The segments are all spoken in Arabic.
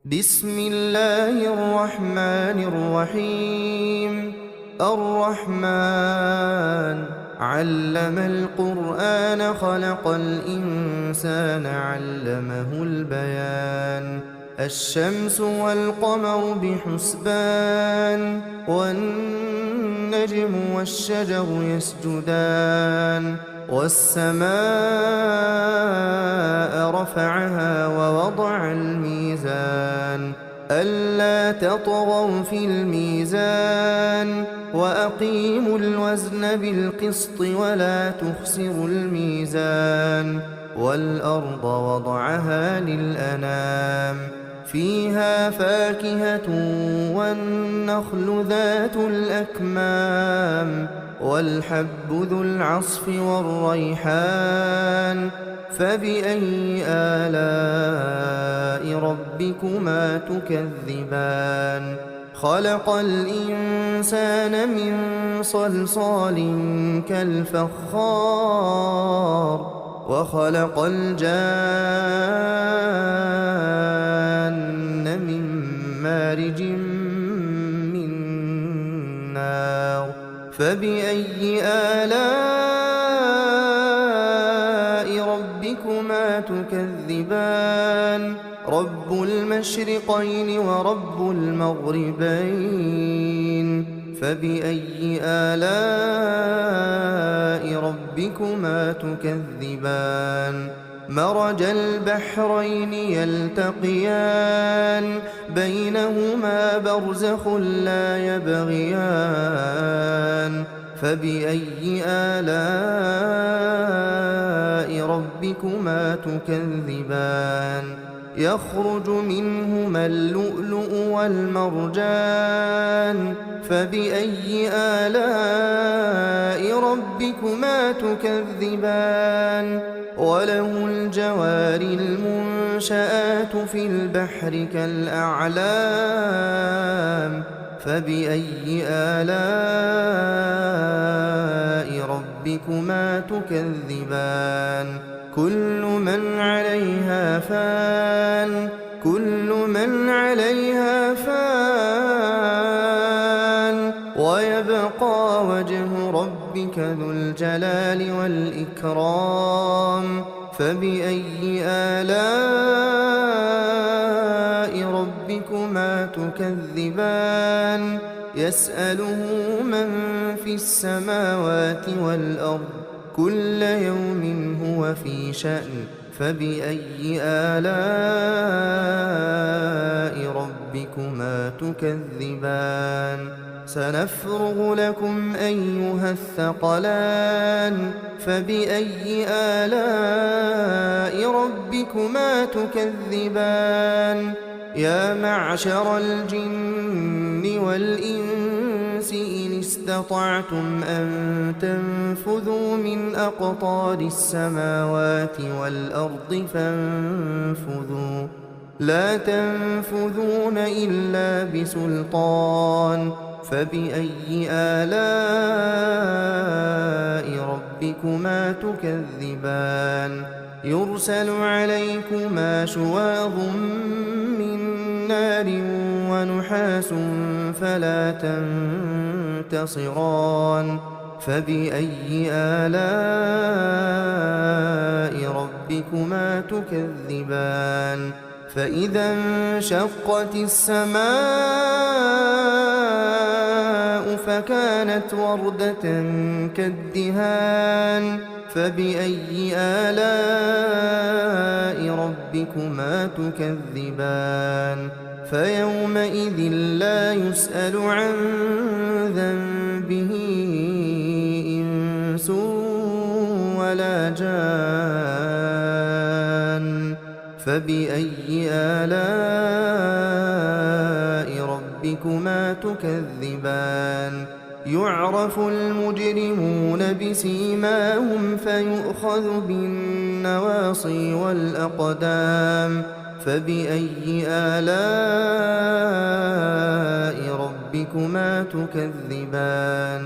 بسم الله الرحمن الرحيم. الرحمن علم القرآن خلق الإنسان علمه البيان. الشمس والقمر بحسبان والنجم والشجر يسجدان والسماء رفعها ووضع الميزان ألا تطغوا في الميزان وأقيموا الوزن بالقسط ولا تخسروا الميزان. والأرض وضعها للأنام فيها فاكهة والنخل ذات الأكمام والحب ذو العصف والريحان. فبأي آلاء ربكما تكذبان؟ خلق الإنسان من صلصال كالفخار وخلق الجان من مارج من نار. فبأي آلاء ربكما تكذبان؟ رب المشرقين ورب المغربين. فبأي آلاء ربكما تكذبان؟ مرج البحرين يلتقيان بينهما برزخ لا يبغيان. فبأي آلاء ربكما تكذبان؟ يخرج منهما اللؤلؤ والمرجان. فبأي آلاء ربكما تكذبان؟ وله الجوار المنشآت في البحر كالأعلام. فبأي آلاء ربكما تكذبان؟ كل من عليها فان كل من عليها فان ويبقى وجه ربك ذو الجلال والإكرام. فبأي آلاء ربكما تكذبان؟ يسأله من في السماوات والأرض كل يوم هو في شأن. فبأي آلاء ربكما تكذبان؟ سنفرغ لكم أيها الثقلان. فبأي آلاء ربكما تكذبان؟ يا معشر الجن والإنس إن استطعتم أن تنفذوا من أقطار السماوات والأرض فانفذوا لا تنفذون إلا بسلطان. فبأي آلاء ربكما تكذبان؟ يرسل عليكما شواظ من نار ونحاس فلا تنتصران. فبأي آلاء ربكما تكذبان؟ فإذا انشقت السماء فكانت وردة كالدهان. فبأي آلاء ربكما تكذبان؟ فيومئذ لا يسأل عن ذنبه إنس ولا جان. فبأي آلاء ربكما تكذبان؟ يعرف المجرمون بسيماهم فيؤخذ بالنواصي والأقدام. فبأي آلاء ربكما تكذبان؟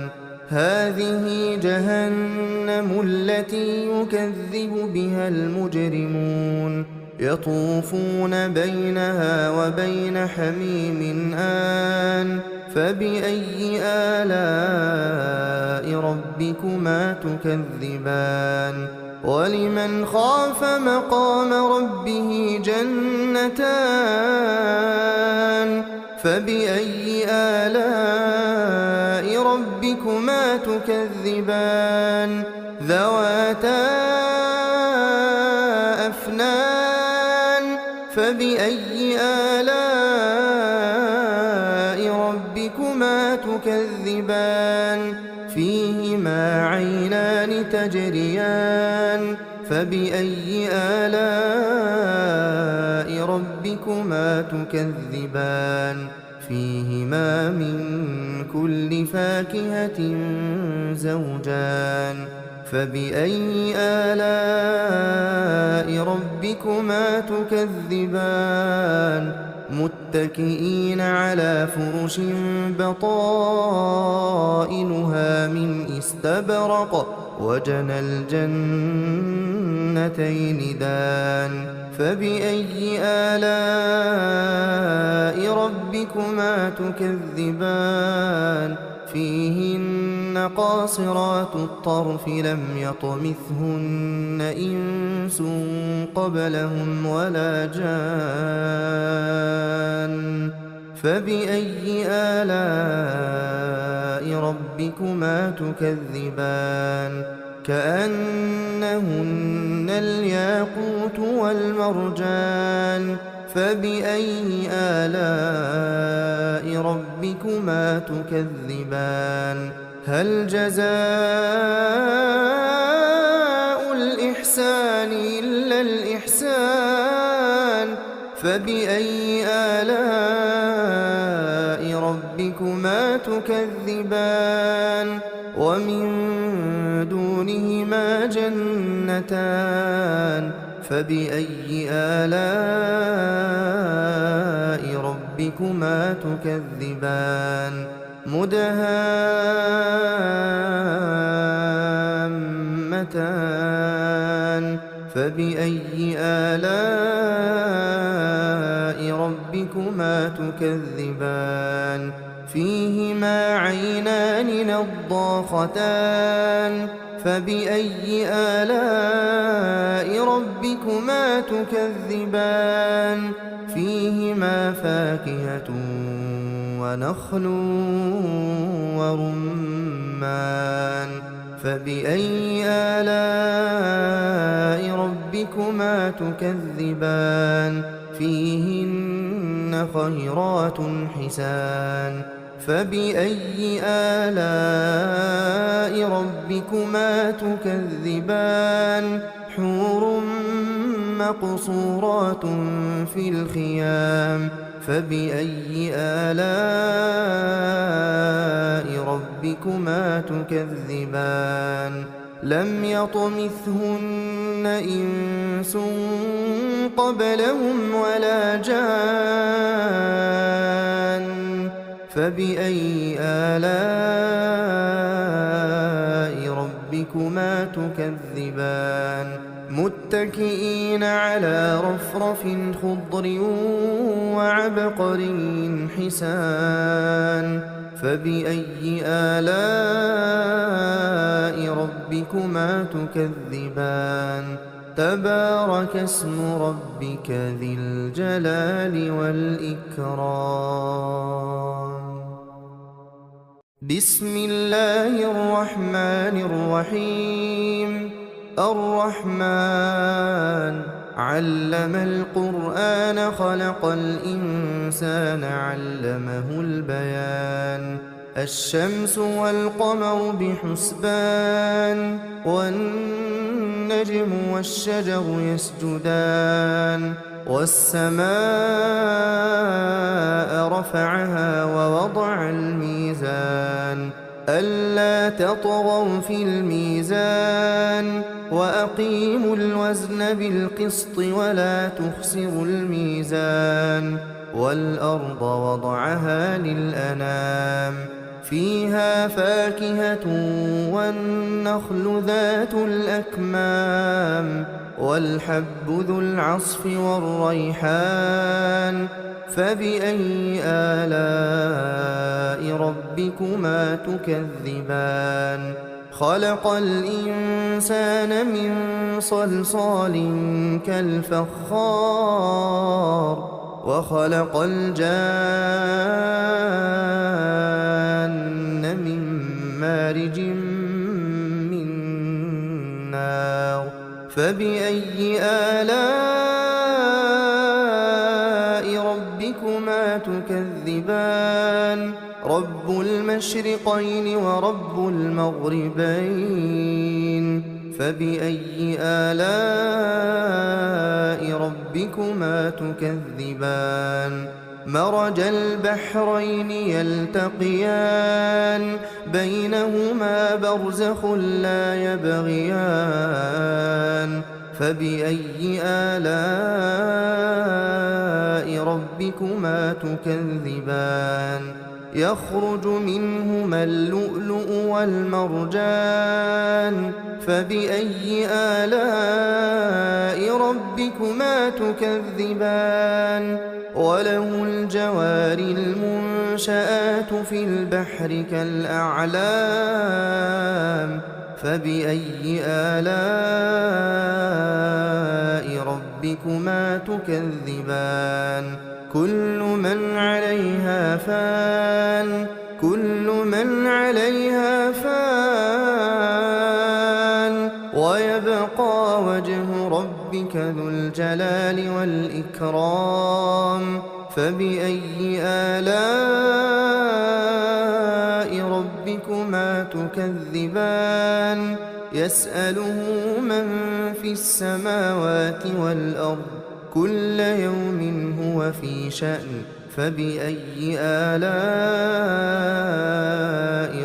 هذه جهنم التي يكذب بها المجرمون يطوفون بينها وبين حميم آن فبأي آلاء ربكما تكذبان ولمن خاف مقام ربه جنتان فبأي آلاء ربكما تكذبان ذواتا أفنان فبأي آلاء ربكما تكذبان فيهما عينان تجريان فبأي آلاء ربكما تكذبان فيهما من كل فاكهة زوجان فبأي آلاء ربكما تكذبان متكئين على فرش بطائنها من استبرق وجنى الجنتين دان فبأي آلاء ربكما تكذبان فيهن قاصرات الطرف لم يطمثهن إنس قبلهم ولا جان فبأي آلاء ربكما تكذبان كأنهن الياقوت والمرجان فبأي آلاء ربكما تكذبان هل جزاء الإحسان إلا الإحسان فبأي آلاء ربكما تكذبان ومن دونهما جنتان فبأي آلاء ربكما تكذبان مدهامتان فبأي آلاء ربكما تكذبان فيهما عينان نضاختان فبأي آلاء ربكما تكذبان فيهما فاكهة ونخل ورمان فبأي آلاء ربكما تكذبان فيهن خيرات حسان فبأي آلاء ربكما تكذبان حور مقصورات في الخيام فبأي آلاء ربكما تكذبان لم يطمثهن إنس قبلهم ولا جان فبأي آلاء ربكما تكذبان متكئين على رفرف خضر وعبقري حسان فبأي آلاء ربكما تكذبان تبارك اسم ربك ذي الجلال والإكرام بسم الله الرحمن الرحيم الرحمن علم القرآن خلق الإنسان علمه البيان الشمس والقمر بحسبان والنجم والشجر يسجدان والسماء رفعها ووضع الميزان ألا تطغوا في الميزان وأقيموا الوزن بالقسط ولا تخسروا الميزان والأرض وضعها للأنام فيها فاكهة والنخل ذات الأكمام والحب ذو العصف والريحان فبأي آلاء ربكما تكذبان خلق الإنسان من صلصال كالفخار وخلق الجان من مارج من نار فبأي آلاء ربكما تكذبان رب المشرقين ورب المغربين فبأي آلاء ربكما تكذبان مرج البحرين يلتقيان بينهما برزخ لا يبغيان فبأي آلاء ربكما تكذبان يخرج منهما اللؤلؤ والمرجان فبأي آلاء ربكما تكذبان وله الجوار المنشآت في البحر كالأعلام فبأي آلاء ربكما تكذبان كل من عليها فان ويبقى وجه ربك ذو الجلال والإكرام فبأي آلاء ربكما تكذبان يسأله من في السماوات والأرض كل يوم هو في شأن فبأي آلاء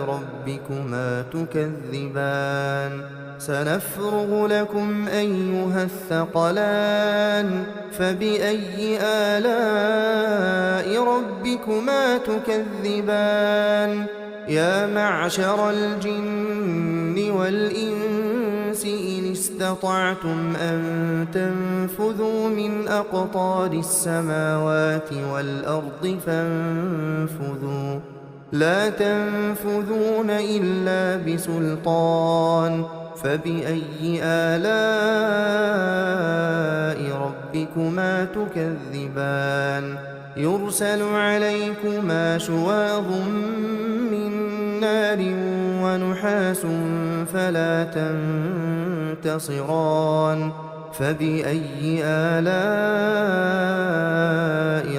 ربكما تكذبان سنفرغ لكم أيها الثقلان فبأي آلاء ربكما تكذبان يا معشر الجن والإنس إن استطعتم أن تنفذوا من أقطار السماوات والأرض فانفذوا لا تنفذون إلا بسلطان فبأي آلاء ربكما تكذبان يرسل عليكما شواظ من نار ونحاس فلا تنتصران فبأي آلاء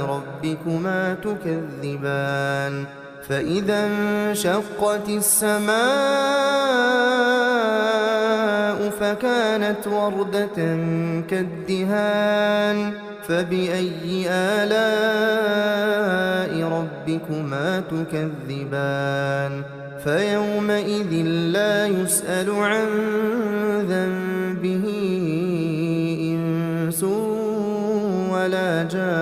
ربكما تكذبان فإذا انشقت السماء فكانت وردة كالدهان فبأي آلاء ربكما تكذبان فيومئذ لا يسأل عن ذنبه إنس ولا جان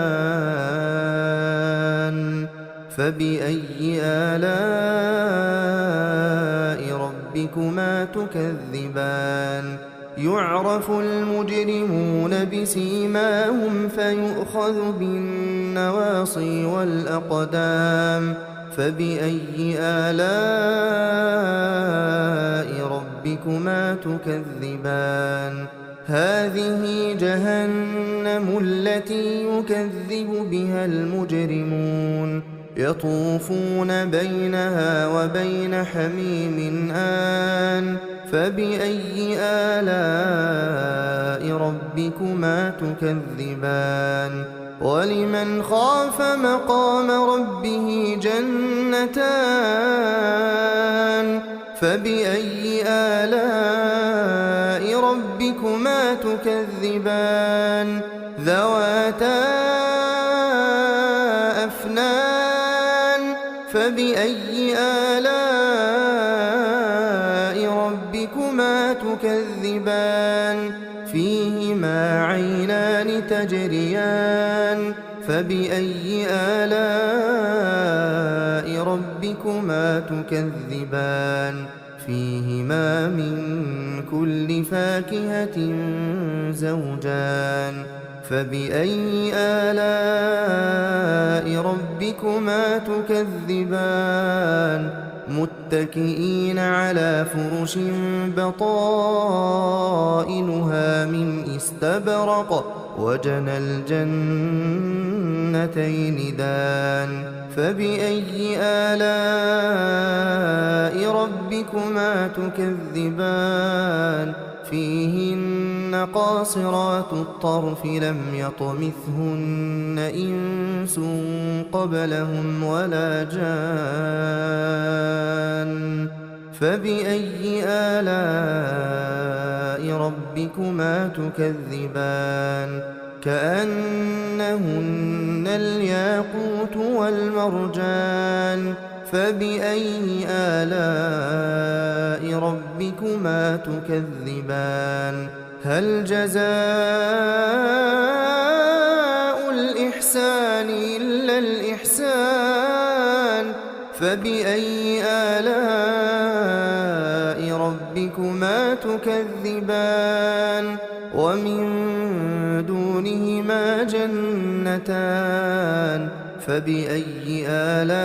فبأي آلاء ربكما تكذبان يعرف المجرمون بسيماهم فيؤخذ بالنواصي والأقدام فبأي آلاء ربكما تكذبان هذه جهنم التي يكذب بها المجرمون يطوفون بينها وبين حميم آن فبأي آلاء ربكما تكذبان ولمن خاف مقام ربه جنتان فبأي آلاء ربكما تكذبان ذواتا أفنان فبأي آلاء ربكما تكذبان فيهما عينان تجريان فبأي آلاء ربكما تكذبان فيهما من كل فاكهة زوجان فبأي آلاء ربكما تكذبان متكئين على فرش بطائنها من استبرق وجنى الجنتين دان فبأي آلاء ربكما تكذبان فيهن قاصرات الطرف لم يطمثهن إنس قبلهم ولا جان فبأي آلاء ربكما تكذبان كأنهن الياقوت والمرجان فبأي آلاء ربكما تكذبان هل جزاء الإحسان إلا الإحسان فبأي آلاء ربكما تكذبان ومن دونهما جنتان فبأي آلاء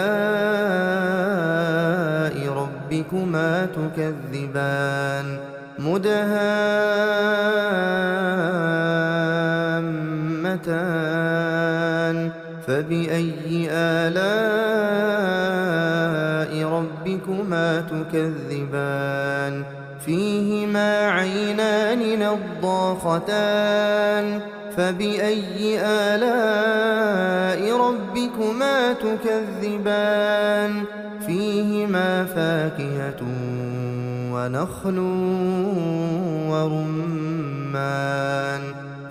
ربكما تكذبان مدهامتان فبأي آلاء ربكما تكذبان فيهما عينان نضاختان فبأي آلاء ربكما تكذبان فيهما فاكهة ونخل ورمان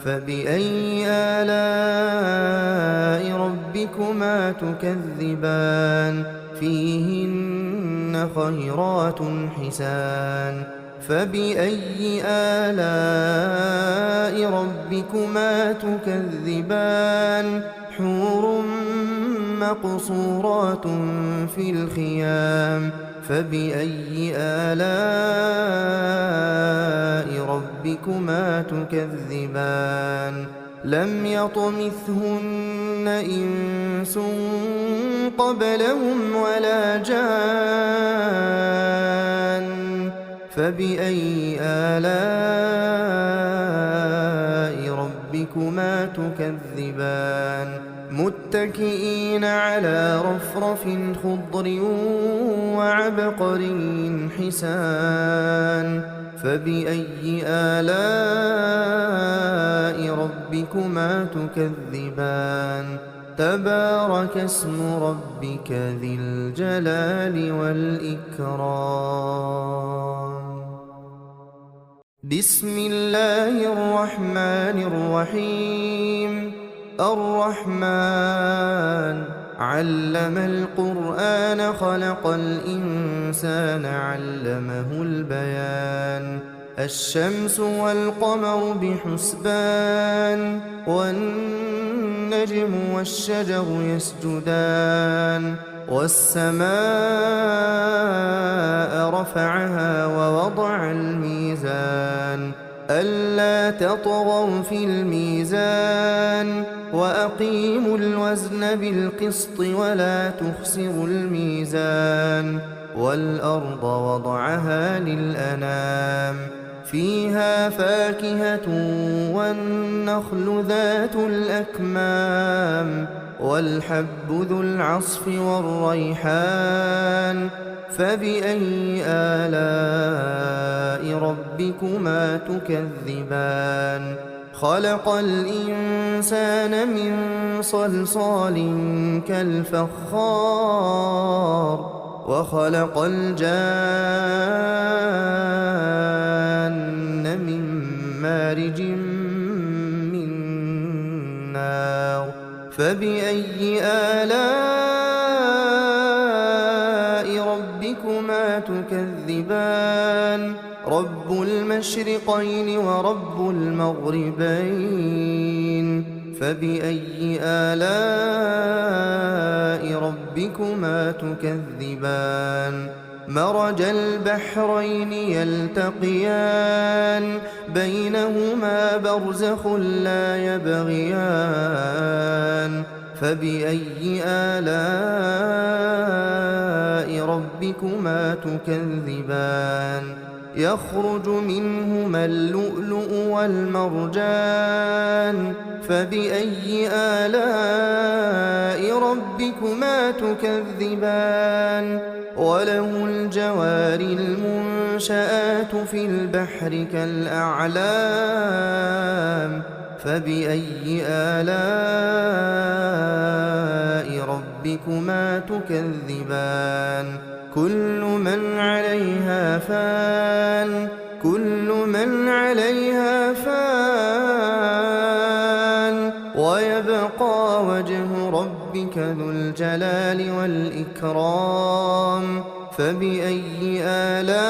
فبأي آلاء ربكما تكذبان فيهن خيرات حسان فبأي آلاء ربكما تكذبان حور مقصورات في الخيام فبأي آلاء ربكما تكذبان لم يطمثهن إنس قبلهم ولا جان فبأي آلاء ربكما تكذبان متكئين على رفرف خضر وعبقري حسان فبأي آلاء ربكما تكذبان تبارك اسم ربك ذي الجلال والإكرام بسم الله الرحمن الرحيم الرحمن علم القرآن خلق الإنسان علمه البيان الشمس والقمر بحسبان والنجم والشجر يسجدان والسماء رفعها ووضع الميزان ألا تطغوا في الميزان وأقيموا الوزن بالقسط ولا تخسروا الميزان والأرض وضعها للأنام فيها فاكهة والنخل ذات الأكمام والحب ذو العصف والريحان فبأي آلاء ربكما تكذبان خلق الإنسان من صلصال كالفخار وخلق الجان من مارج من نار فبأي آلاء ربكما تكذبان رب المشرقين ورب المغربين فبأي آلاء ربكما تكذبان مرج البحرين يلتقيان بينهما برزخ لا يبغيان فبأي آلاء ربكما تكذبان يخرج منهما اللؤلؤ والمرجان فبأي آلاء ربكما تكذبان وله الجوار المنشآت في البحر كالأعلام فبأي آلاء ربكما تكذبان كل من عليها فان ويبقى وجه ربك ذو الجلال والإكرام فبأي آلاء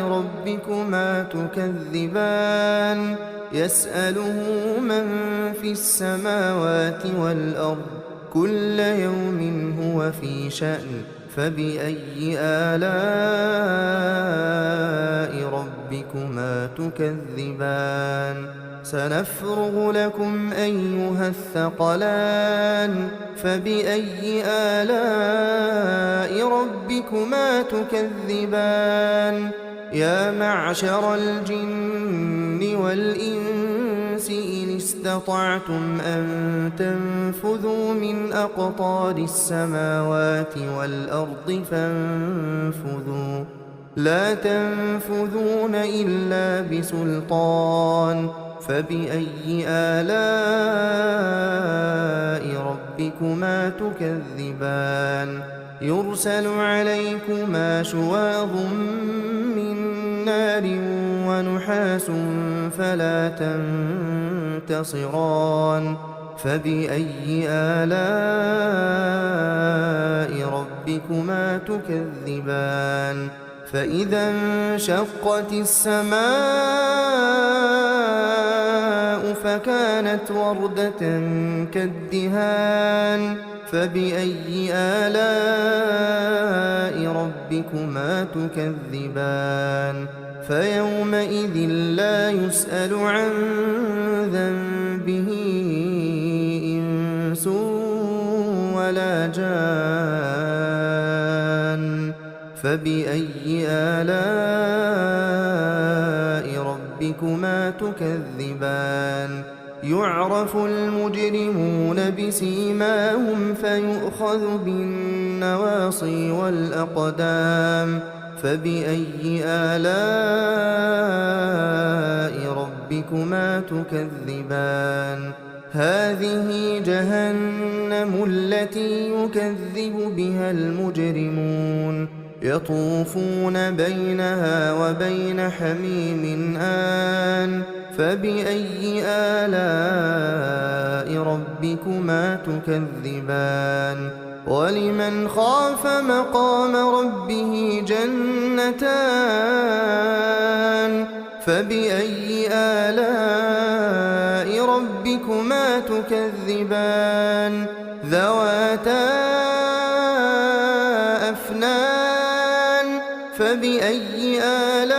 ربكما تكذبان يسأله من في السماوات والأرض كل يوم هو في شأن فبأي آلاء ربكما تكذبان سنفرغ لكم أيها الثقلان فبأي آلاء ربكما تكذبان يا معشر الجن والإنس إن استطعتم أن تنفذوا من أقطار السماوات والأرض فانفذوا لا تنفذون إلا بسلطان فبأي آلاء ربكما تكذبان يرسل عليكما شواظ من نار ونحاس فلا تنتصران فبأي آلاء ربكما تكذبان فإذا انشقت السماء فكانت وردة كالدهان فبأي آلاء ربكما تكذبان فيومئذ لا يسأل عن ذنبه إنس ولا جان فبأي آلاء ربكما تكذبان يعرف المجرمون بسيماهم فيؤخذ بالنواصي والأقدام فبأي آلاء ربكما تكذبان هذه جهنم التي يكذب بها المجرمون يطوفون بينها وبين حميم آن فبأي آلاء ربكما تكذبان ولمن خاف مقام ربه جنتان فبأي آلاء ربكما تكذبان ذواتا أفنان فبأي آلاء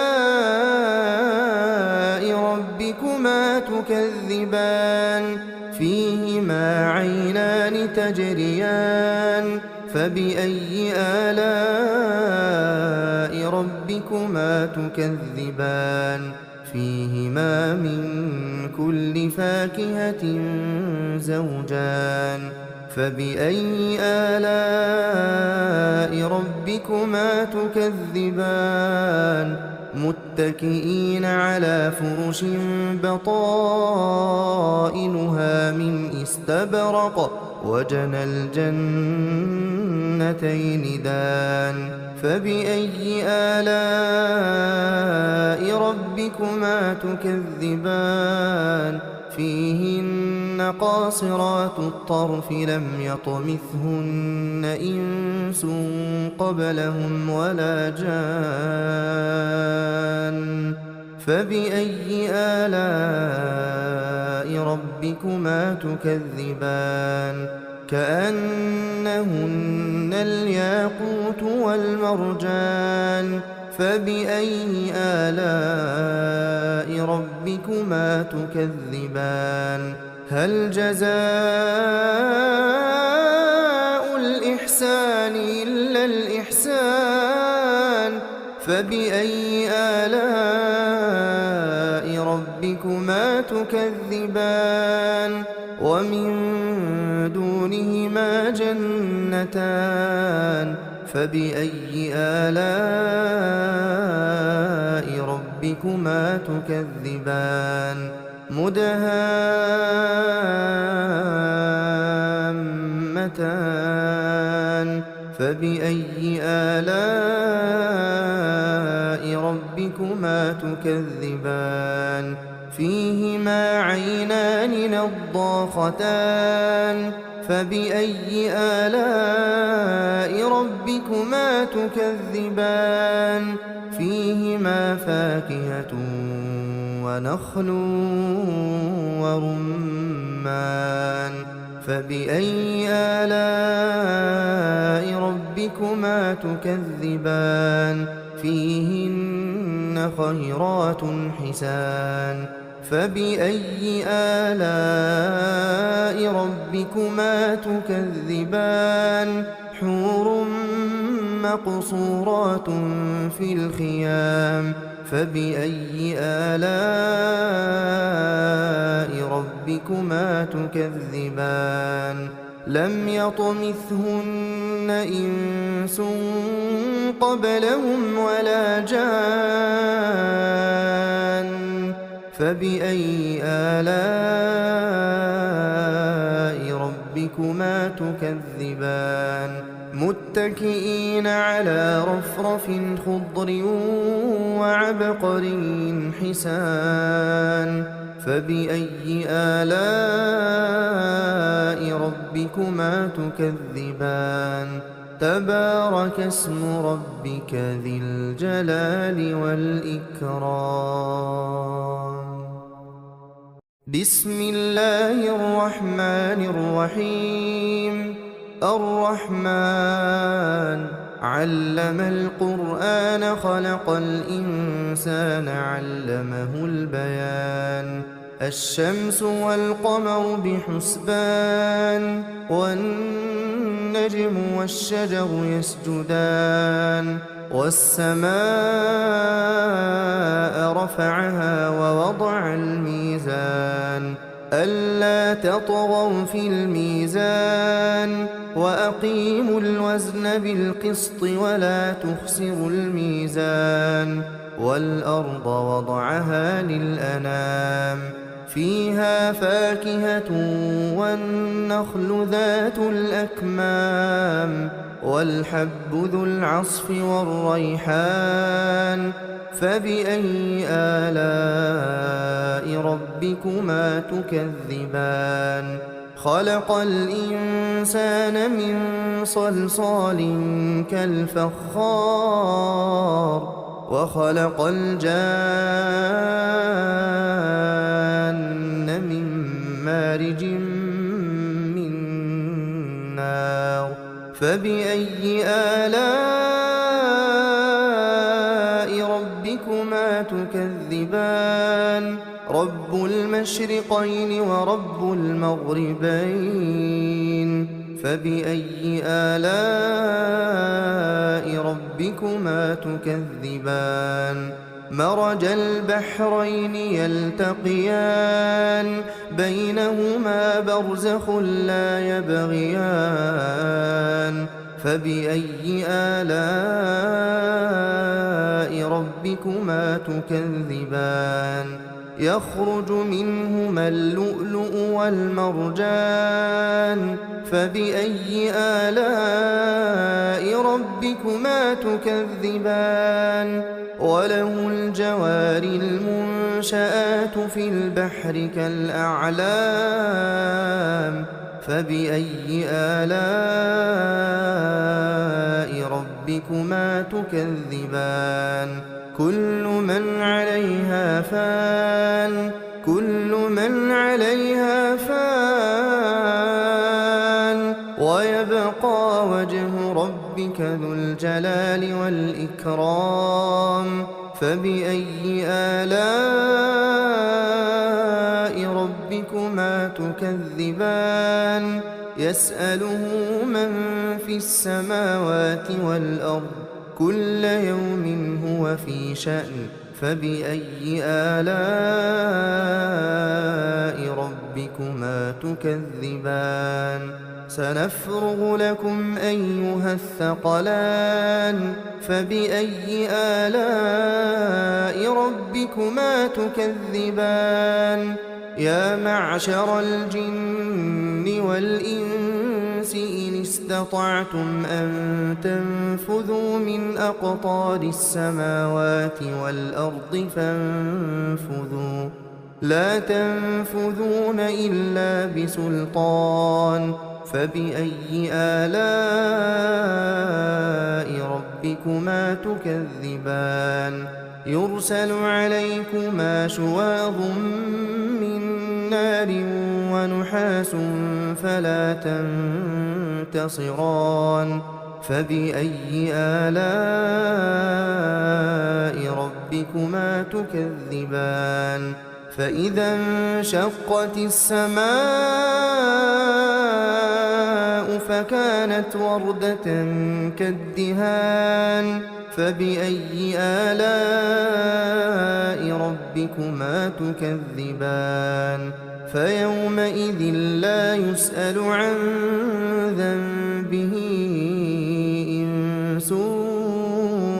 ربكما تكذبان فيهما عينان تجريان فبأي آلاء ربكما تكذبان فيهما من كل فاكهة زوجان فبأي آلاء ربكما تكذبان متكئين على فرش بطائنها من استبرق وجنى الجنتين دان فبأي آلاء ربكما تكذبان فيهن قاصرات الطرف لم يطمثهن إنس قبلهم ولا جان فبأي آلاء ربكما تكذبان كأنهن الياقوت والمرجان فبأي آلاء ربكما تكذبان هل جزاء الإحسان إلا الإحسان فبأي آلاء ربكما تكذبان ومن دونهما جنتان فبأي آلاء ربكما تكذبان مدهامتان فبأي آلاء ربكما تكذبان فيهما عينان نضاختان فبأي آلاء ربكما تكذبان فيهما فاكهة ونخل ورمان فبأي آلاء ربكما تكذبان فيهن خيرات حسان فبأي آلاء ربكما تكذبان حور مقصورات في الخيام فبأي آلاء ربكما تكذبان لم يطمثهن إنس قبلهم ولا جان فبأي آلاء ربكما تكذبان متكئين على رفرف خضر وعبقري حسان فبأي آلاء ربكما تكذبان تبارك اسم ربك ذي الجلال والإكرام بسم الله الرحمن الرحيم الرحمن علم القرآن خلق الإنسان علمه البيان الشمس والقمر بحسبان والنجم والشجر يسجدان والسماء رفعها ووضع الميزان ألا تطغوا في الميزان وأقيموا الوزن بالقسط ولا تخسروا الميزان والأرض وضعها للأنام فيها فاكهة والنخل ذات الأكمام والحب ذو العصف والريحان فبأي آلاء ربكما تكذبان خلق الإنسان من صلصال كالفخار وخلق الجان من مارج من نار فبأي آلاء ربكما تكذبان رب المشرقين ورب المغربين فبأي آلاء ربكما تكذبان مرج البحرين يلتقيان بينهما برزخ لا يبغيان فبأي آلاء ربكما تكذبان يخرج منهما اللؤلؤ والمرجان فبأي آلاء ربكما تكذبان وله الجوار المنشآت في البحر كالأعلام فبأي آلاء ربكما تكذبان كل من عليها فان كل من عليها فان ويبقى وجه ربك ذو الجلال والإكرام فبأي آلاء ربكما تكذبان يسأله من في السماوات والأرض كل يوم هو في شأن فبأي آلاء ربكما تكذبان سنفرغ لكم أيها الثقلان فبأي آلاء ربكما تكذبان يا معشر الجن والإنس إن استطعتم أن تنفذوا من أقطار السماوات والأرض فانفذوا لا تنفذون إلا بسلطان فبأي آلاء ربكما تكذبان يرسل عليكما شواظ من نار ونحاس فلا تنتصران فبأي آلاء ربكما تكذبان فإذا انشقت السماء فكانت وردة كالدهان فبأي آلاء ربكما تكذبان فيومئذ لا يسأل عن ذنبه إنس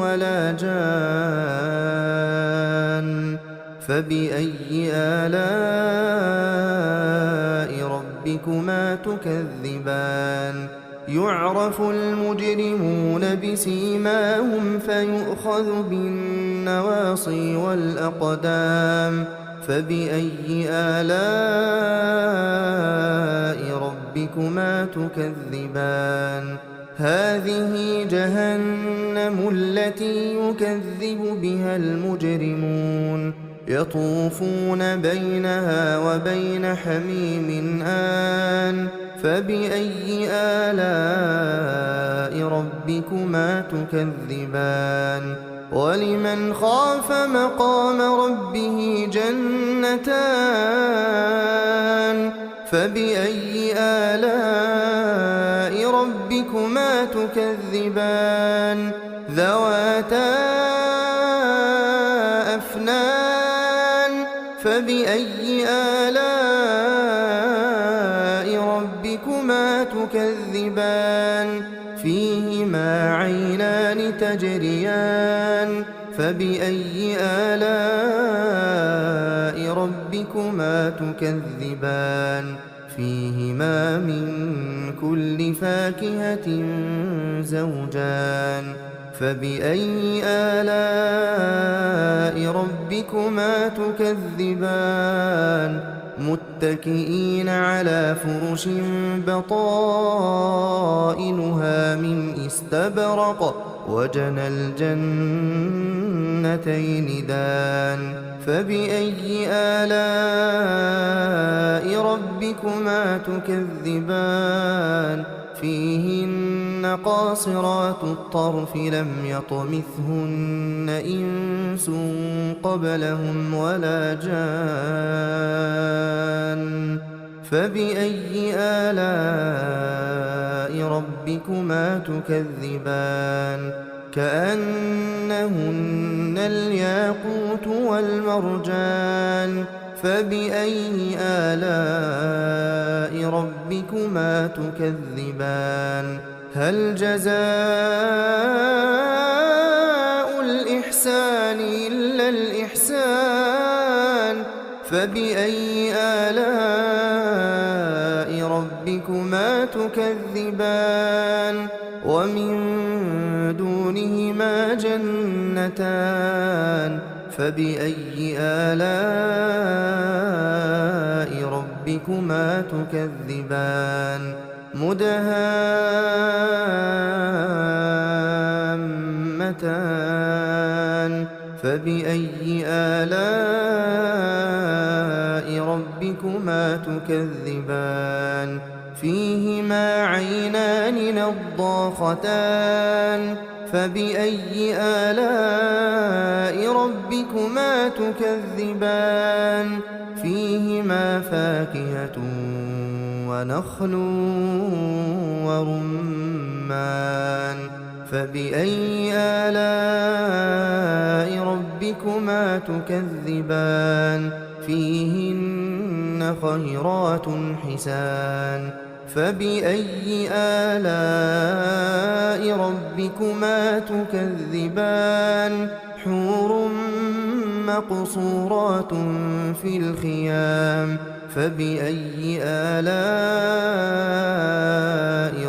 ولا جان فبأي آلاء ربكما تكذبان يعرف المجرمون بسيماهم فيؤخذ بالنواصي والأقدام فبأي آلاء ربكما تكذبان هذه جهنم التي يكذب بها المجرمون يطوفون بينها وبين حميم آن فبأي آلاء ربكما تكذبان ولمن خاف مقام ربه جنتان فبأي آلاء ربكما تكذبان ذواتا أفنان فبأي آلاء ربكما تكذبان فيهما عينان تجريان فبأي آلاء ربكما تكذبان فيهما من كل فاكهة زوجان فبأي آلاء ربكما تكذبان متكئين على فرش بطائنها من استبرق وجنى الجنتين دان فبأي آلاء ربكما تكذبان فيهن قاصرات الطرف لم يطمثهن إنس قبلهم ولا جان فبأي آلاء ربكما تكذبان كأنهن الياقوت والمرجان فبأي آلاء ربكما تكذبان هل جزاء الإحسان إلا الإحسان فبأي آلاء ربكما تكذبان ومن دونهما جنتان فبأي آلاء ربكما تكذبان مدهامتان فبأي آلاء ربكما تكذبان فيهما عينان نضاختان فبأي آلاء ربكما تكذبان فيهما فاكهة ونخل ورمان فبأي آلاء ربكما تكذبان فيهن خيرات حسان فبأي آلاء ربكما تكذبان حور مقصورات في الخيام فبأي آلاء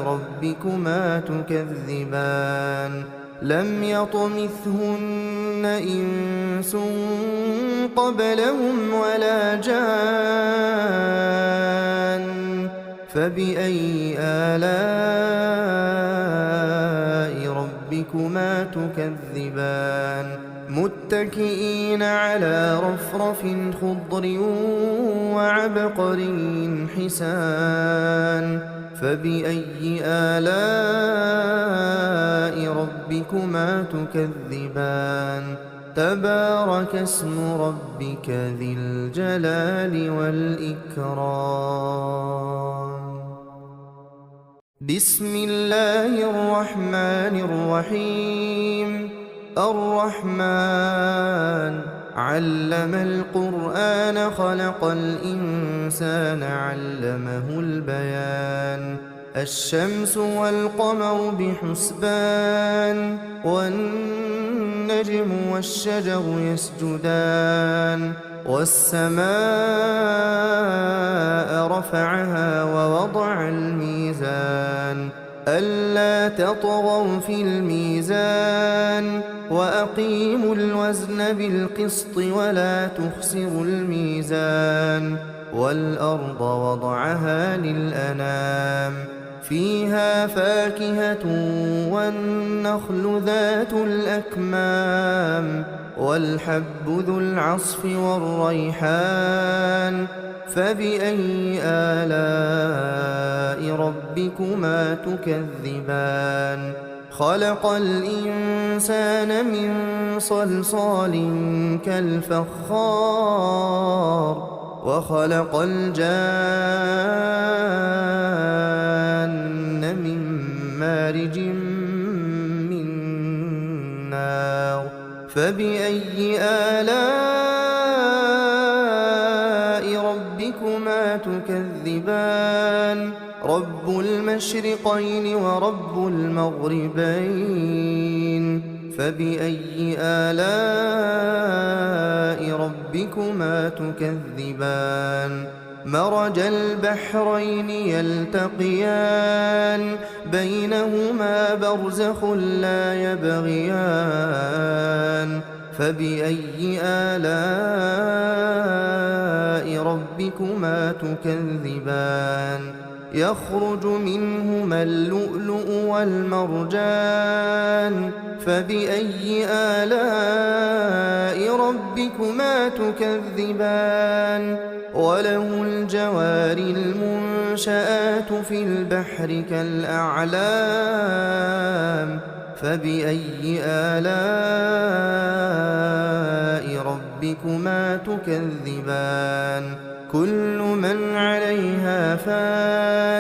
ربكما تكذبان لم يطمثهن إنس قبلهم ولا جان فبأي آلاء ربكما تكذبان متكئين على رفرف خضر وعبقري حسان فبأي آلاء ربكما تكذبان تبارك اسم ربك ذي الجلال والإكرام بسم الله الرحمن الرحيم الرحمن علم القرآن خلق الإنسان علمه البيان الشمس والقمر بحسبان والنجم والشجر يسجدان والسماء رفعها ووضع الميزان ألا تطغوا في الميزان وأقيموا الوزن بالقسط ولا تخسروا الميزان والأرض وضعها للأنام فيها فاكهة والنخل ذات الأكمام والحب ذو العصف والريحان فبأي آلاء ربكما تكذبان خلق الإنسان من صلصال كالفخار وخلق الجان من مارج من نار فبأي آلاء ربكما تكذبان رب المشرقين ورب المغربين فبأي آلاء ربكما تكذبان مرج البحرين يلتقيان بينهما برزخ لا يبغيان فبأي آلاء ربكما تكذبان يخرج منهما اللؤلؤ والمرجان فبأي آلاء ربكما تكذبان وله الجوار المنشآت في البحر كالأعلام فبأي آلاء ربكما تكذبان كل من عليها فان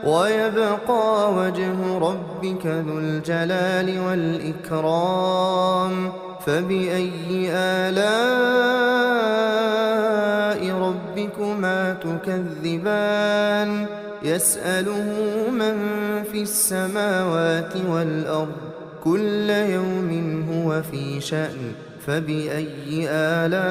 ويبقى وجه ربك ذو الجلال والإكرام فبأي آلاء ربكما تكذبان يسأله من في السماوات والأرض كل يوم هو في شأن فبأي آلاء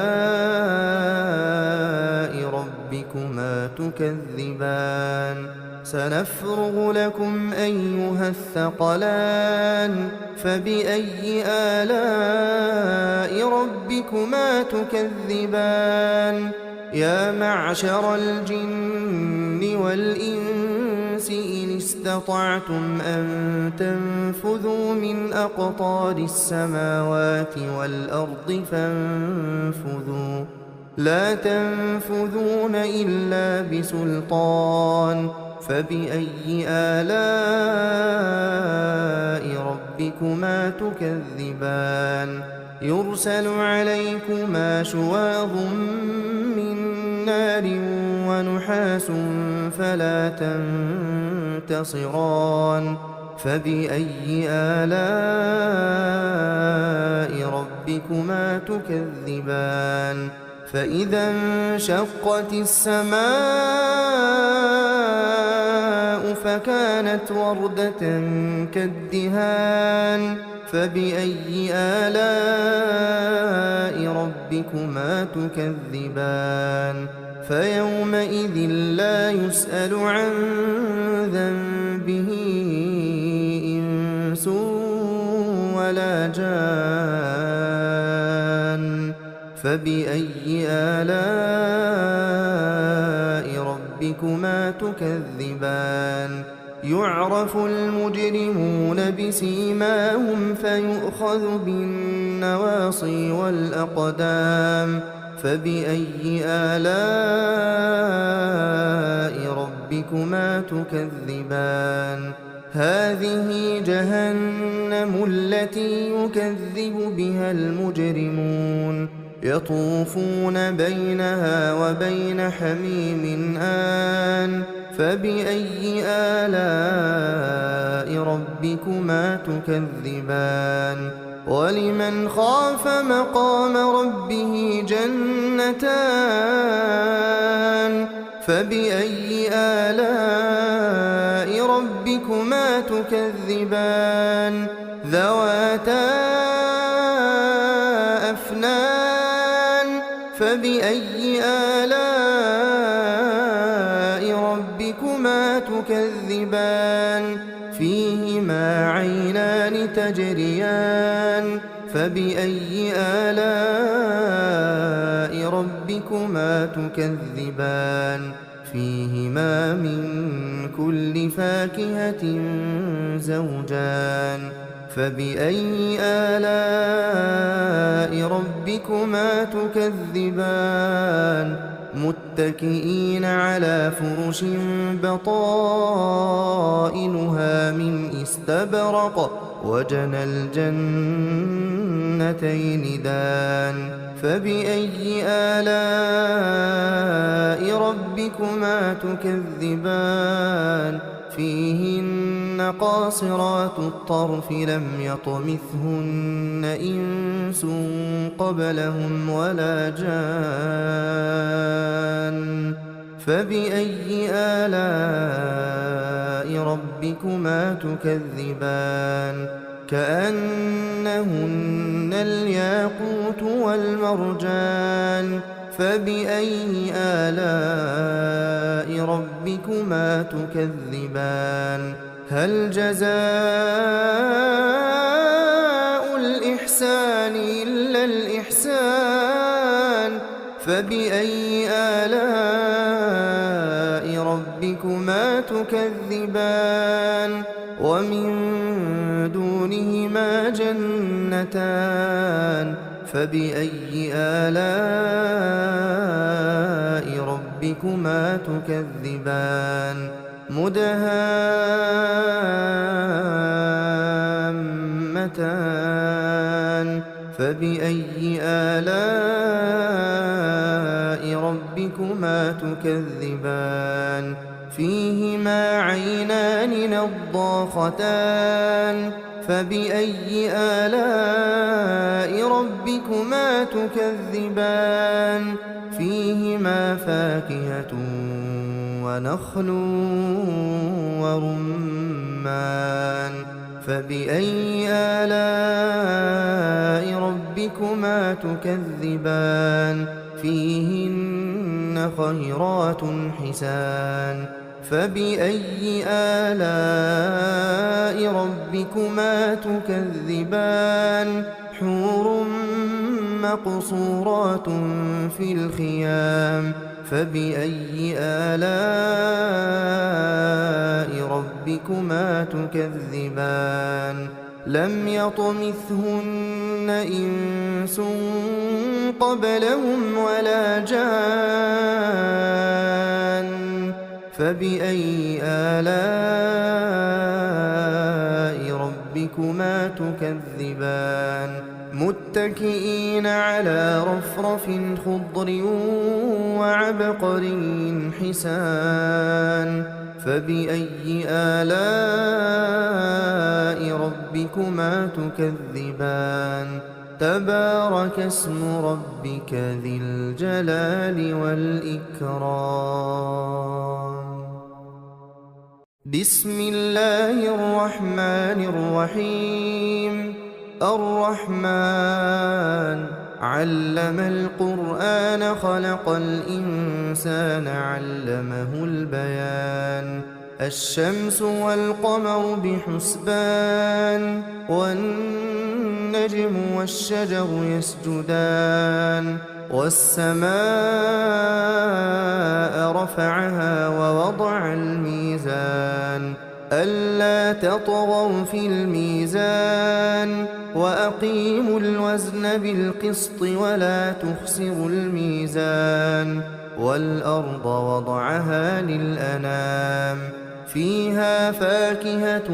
ربكما تكذبان سنفرغ لكم أيها الثقلان فبأي آلاء ربكما تكذبان يا معشر الجن والإنس إن استطعتم أن تنفذوا من أقطار السماوات والأرض لا تنفذون إلا بسلطان فبأي آلاء ربكما تكذبان يرسل عليكما شواظ من نار ونحاس فلا تنتصران فبأي آلاء ربكما تكذبان فإذا انشقت السماء فكانت وردة كالدهان فبأي آلاء ربكما تكذبان فيومئذ لا يسأل عن ذنبه إنس ولا جان فبأي آلاء ربكما تكذبان يعرف المجرمون بسيماهم فيؤخذ بالنواصي والأقدام فبأي آلاء ربكما تكذبان هذه جهنم التي يكذب بها المجرمون يطوفون بينها وبين حميم آن فبأي آلاء ربكما تكذبان ولمن خاف مقام ربه جنتان فبأي آلاء ربكما تكذبان ذواتا أفنان فبأي آلاء ربكما تكذبان فيهما عينان تجريان فبأي آلاء ربكما تكذبان فيهما من كل فاكهة زوجان فبأي آلاء ربكما تكذبان متكئين على فرش بطائنها من استبرق وجنى الجنتين دان فبأي آلاء ربكما تكذبان فيهن قاصرات الطرف لم يطمثهن إنس قبلهم ولا جان فبأي آلاء ربكما تكذبان كأنهن الياقوت والمرجان فبأي آلاء ربكما تكذبان هل جزاء الإحسان إلا الإحسان فبأي آلاء ربكما تكذبان ومن دونهما جنتان فبأي آلاء ربكما تكذبان مدهامتان فبأي آلاء ربكما تكذبان فيهما عينان نضاختان فبأي آلاء ربكما تكذبان فيهما فاكهة ونخل ورمان فبأي آلاء ربكما تكذبان فيهن خيرات حسان فبأي آلاء ربكما تكذبان حور مقصورات في الخيام فبأي آلاء ربكما تكذبان لم يطمثهن إنس قبلهم ولا جان فبأي آلاء ربكما تكذبان متكئين على رفرف خضر وعبقري حسان فبأي آلاء ربكما تكذبان تبارك اسم ربك ذي الجلال والإكرام بسم الله الرحمن الرحيم الرحمن علم القرآن خلق الإنسان علمه البيان الشمس والقمر بحسبان والنجم والشجر يسجدان والسماء رفعها ووضع الميزان ألا تطغوا في الميزان وأقيموا الوزن بالقسط ولا تخسروا الميزان والأرض وضعها للأنام فيها فاكهة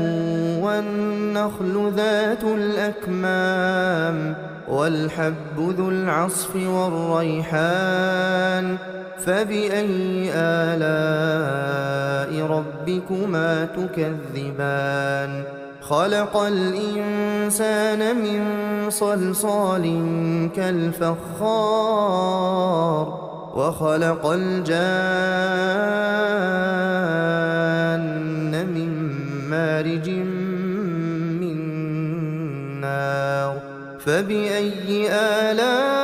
والنخل ذات الأكمام والحب ذو العصف والريحان فبأي آلاء ربكما تكذبان خلق الإنسان من صلصال كالفخار وخلق الجان من مارج من نار فبأي آلاء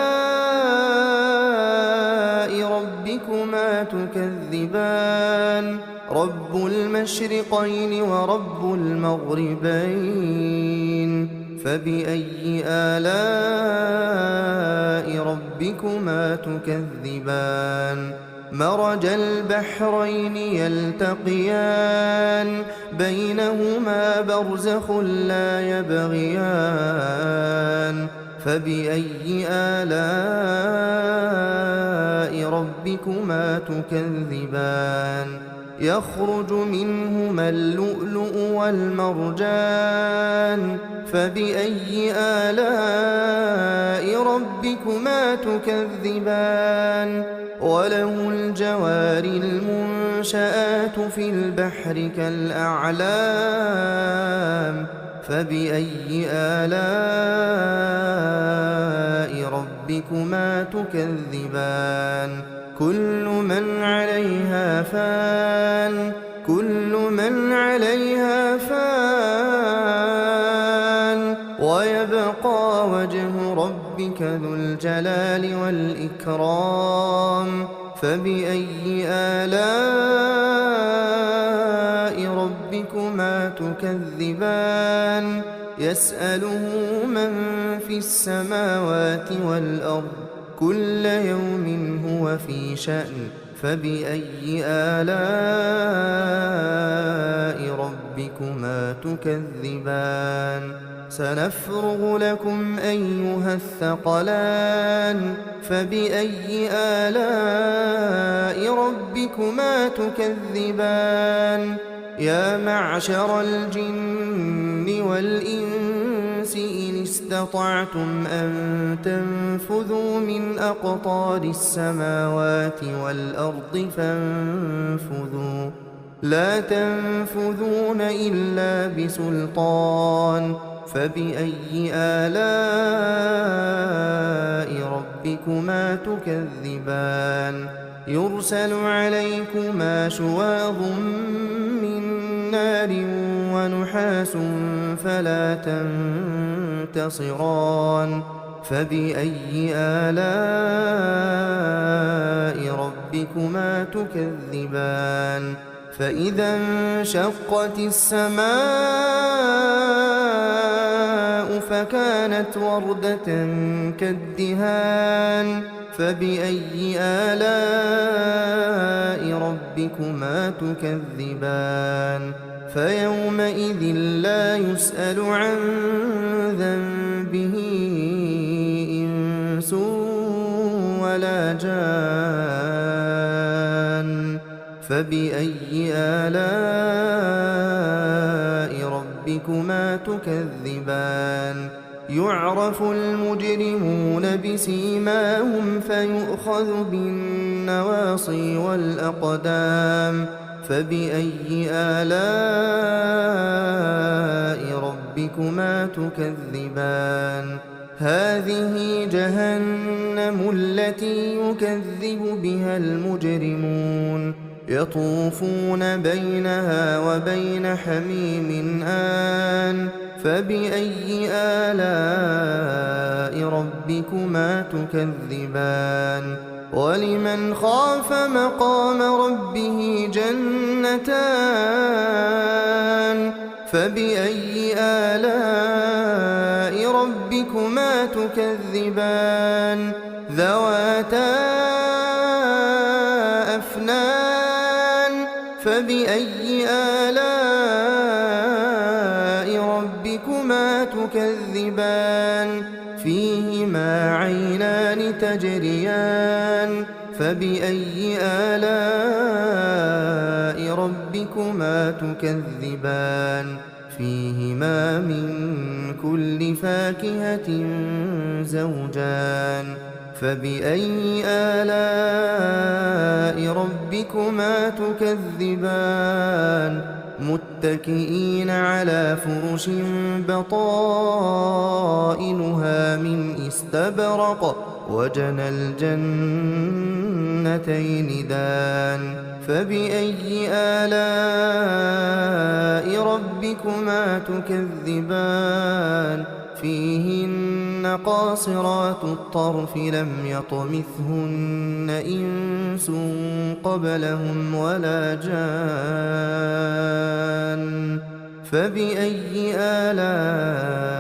ربكما تكذبان رب المشرقين ورب المغربين فبأي آلاء ربكما تكذبان مرج البحرين يلتقيان بينهما برزخ لا يبغيان فبأي آلاء ربكما تكذبان يخرج منهما اللؤلؤ والمرجان فبأي آلاء ربكما تكذبان وله الجوار المنشآت في البحر كالأعلام فبأي آلاء ربكما تكذبان كل من عليها فان كل من عليها فان ويبقى وجه ربك ذو الجلال والإكرام فبأي آلاء ربكما تكذبان يسأله من في السماوات والأرض كل يوم هو في شأن فبأي آلاء ربكما تكذبان سنفرغ لكم أيها الثقلان فبأي آلاء ربكما تكذبان يا معشر الجن والإنس إن استطعتم أن تنفذوا من أقطار السماوات والأرض فانفذوا لا تنفذون إلا بسلطان فبأي آلاء ربكما تكذبان يرسل عليكما شواظ من نار ونحاس فلا تنتصران فبأي آلاء ربكما تكذبان فإذا انشقت السماء فكانت وردة كالدهان فبأي آلاء ربكما تكذبان فيومئذ لا يسأل عن ذنبه إنس جان فبأي آلاء ربكما تكذبان يعرف المجرمون بسيماهم فيؤخذ بالنواصي والأقدام فبأي آلاء ربكما تكذبان هذه جهنم التي يكذب بها المجرمون يطوفون بينها وبين حميم آن فبأي آلاء ربكما تكذبان ولمن خاف مقام ربه جنتان فبأي آلاء ربكما تكذبان ذواتا أفنان فبأي آلاء ربكما تكذبان فيهما عينان تجريان فبأي آلاء ربكما تكذبان فيهما من كل فاكهة زوجان فبأي آلاء ربكما تكذبان متكئين على فرش بطائنها من استبرق وجنى الجنتين دان فبأي آلاء ربكما تكذبان فيهن قاصرات الطرف لم يطمثهن إنس قبلهم ولا جان فبأي آلاء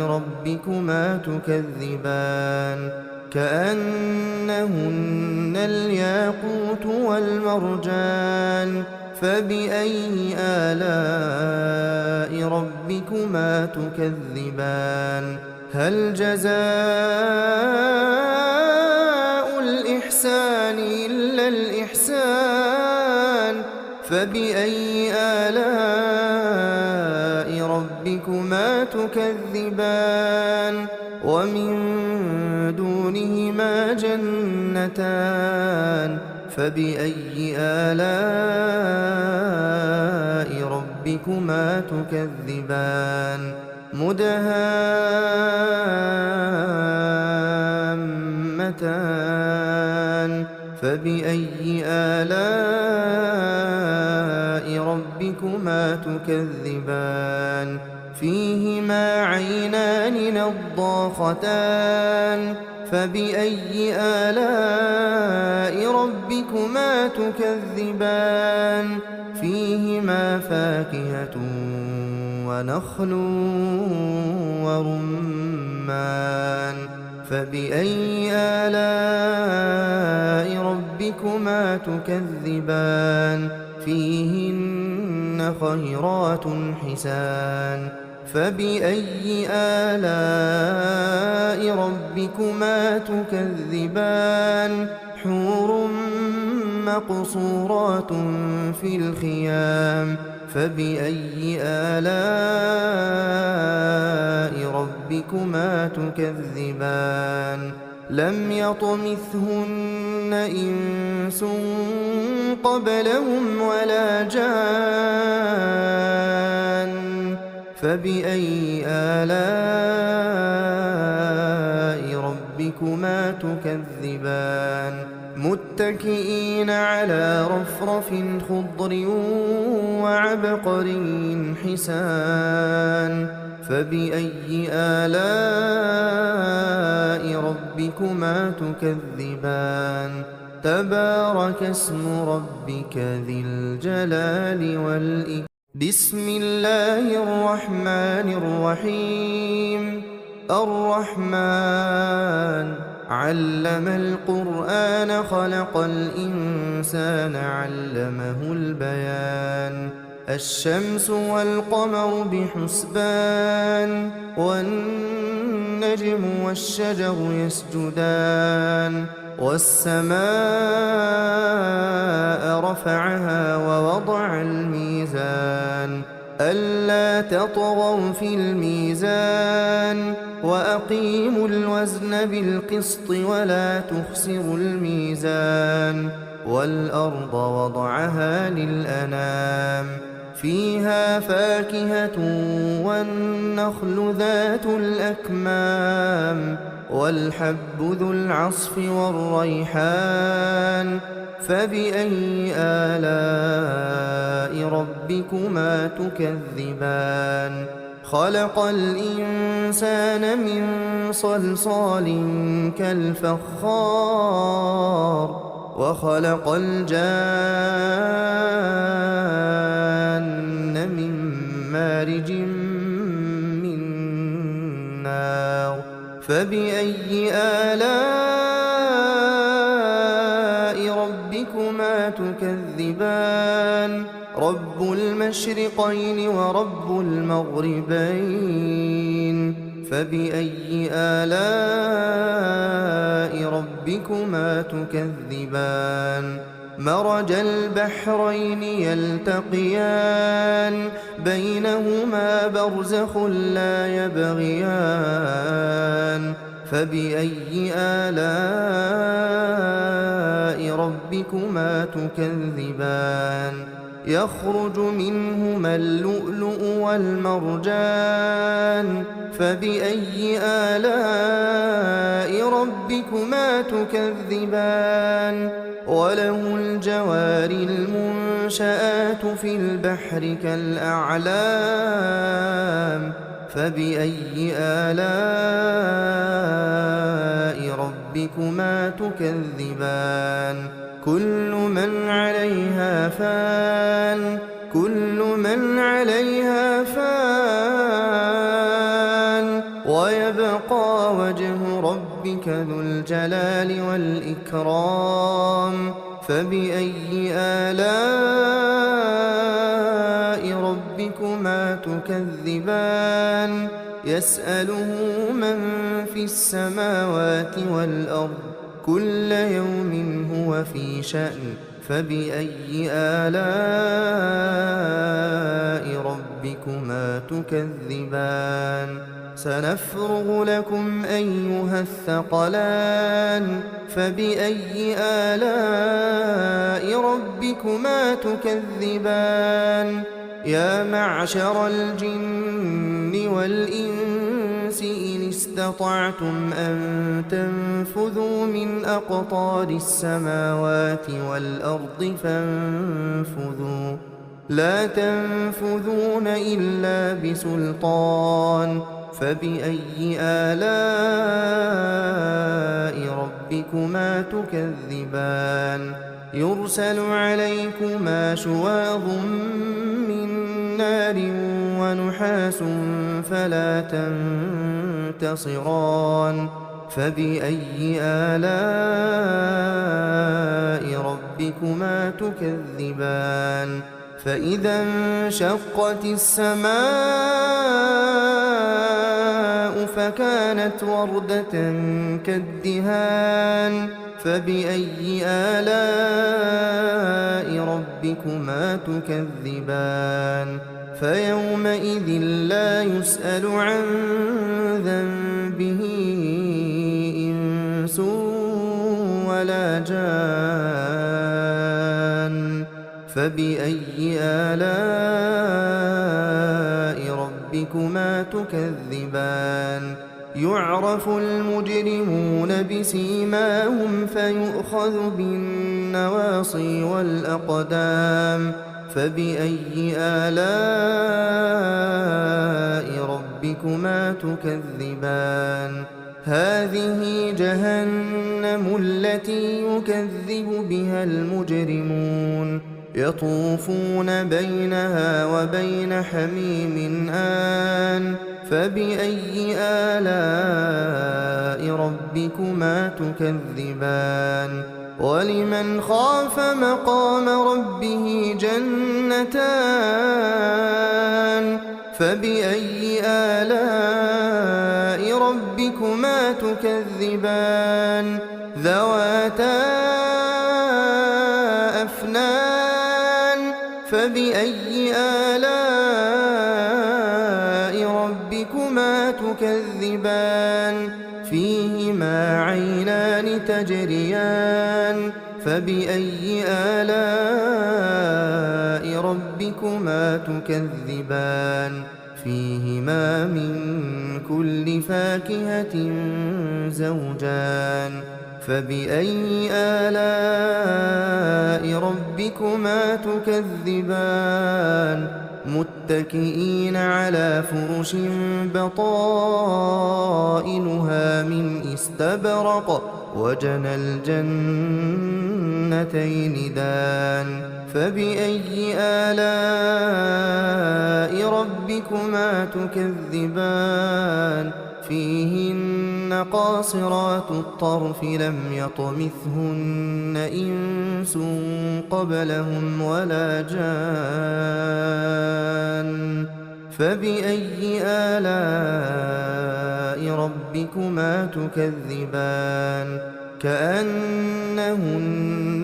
ربكما تكذبان كأنهن الياقوت والمرجان فبأي آلاء ربكما تكذبان هل جزاء الإحسان إلا الإحسان فبأي آلاء ربكما تكذبان ومن دونهما جنتان فبأي آلاء ربكما تكذبان مدهامتان فبأي آلاء ربكما تكذبان فيهما عينان نضاختان فبأي آلاء ربكما تكذبان فيهما فاكهة ونخل ورمان فبأي آلاء ربكما تكذبان فيهن خيرات حسان فبأي آلاء ربكما تكذبان حور مقصورات في الخيام فبأي آلاء ربكما تكذبان لم يطمثهن إنس قبلهم ولا جان فبأي آلاء ربكما تكذبان متكئين على رفرف خضر وعبقري حسان فبأي آلاء ربكما تكذبان تبارك اسم ربك ذي الجلال والإكرام بسم الله الرحمن الرحيم الرحمن علم القرآن خلق الإنسان علمه البيان الشمس والقمر بحسبان والنجم والشجر يسجدان والسماء رفعها ووضع الميزان ألا تطغوا في الميزان وأقيموا الوزن بالقسط ولا تخسروا الميزان والأرض وضعها للأنام فيها فاكهة والنخل ذات الأكمام والحب ذو العصف والريحان فبأي آلاء ربكما تكذبان خلق الإنسان من صلصال كالفخار وخلق الجان من مارج من نار فبأي آلاء ربكما تكذبان رب المشرقين ورب المغربين فبأي آلاء ربكما تكذبان مرج البحرين يلتقيان بينهما برزخ لا يبغيان فبأي آلاء ربكما تكذبان يخرج منهما اللؤلؤ والمرجان فبأي آلاء ربكما تكذبان وله الجوار المنشآت في البحر كالأعلام فبأي آلاء ربكما تكذبان كل من عليها فان ويبقى وجه ربك ذو الجلال والإكرام فبأي آلاء ربكما تكذبان يسأله من في السماوات والأرض كل يوم هو في شأن فبأي آلاء ربكما تكذبان سنفرغ لكم أيها الثقلان فبأي آلاء ربكما تكذبان يا معشر الجن والإنس إن استطعتم أن تنفذوا من أقطار السماوات والأرض فانفذوا لا تنفذون إلا بسلطان فبأي آلاء ربكما تكذبان يرسل عليكما شواظ من نار ونحاس فلا تنتصران فبأي آلاء ربكما تكذبان فإذا انشقت السماء فكانت وردة كالدهان فبأي آلاء ربكما تكذبان فيومئذ لا يسأل عن ذنبه إنس ولا جان فبأي آلاء ربكما تكذبان يعرف المجرمون بسيماهم فيؤخذ بالنواصي والأقدام فبأي آلاء ربكما تكذبان هذه جهنم التي يكذب بها المجرمون يطوفون بينها وبين حميم آن فبأي آلاء ربكما تكذبان ولمن خاف مقام ربه جنتان فبأي آلاء ربكما تكذبان ذواتا أفنان فبأي آلاء ربكما تكذبان فيهما عينان تجريان فبأي آلاء ربكما تكذبان فيهما من كل فاكهة زوجان فبأي آلاء ربكما تكذبان متكئين على فرش بطائنها من استبرق وجنى الجنتين دان فبأي آلاء ربكما تكذبان فيهن قاصرات الطرف لم يطمثهن إنس قبلهم ولا جان فبأي آلاء ربكما تكذبان كأنهن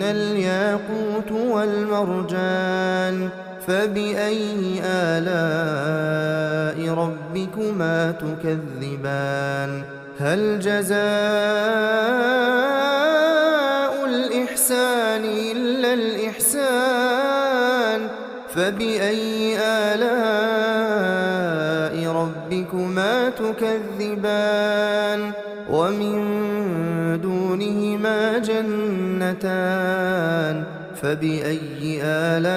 الياقوت والمرجان فبأي آلاء ربكما تكذبان هل جزاء الإحسان إلا الإحسان فبأي آلاء ربكما تكذبان ومن دونهما جنتان فبأي آلاء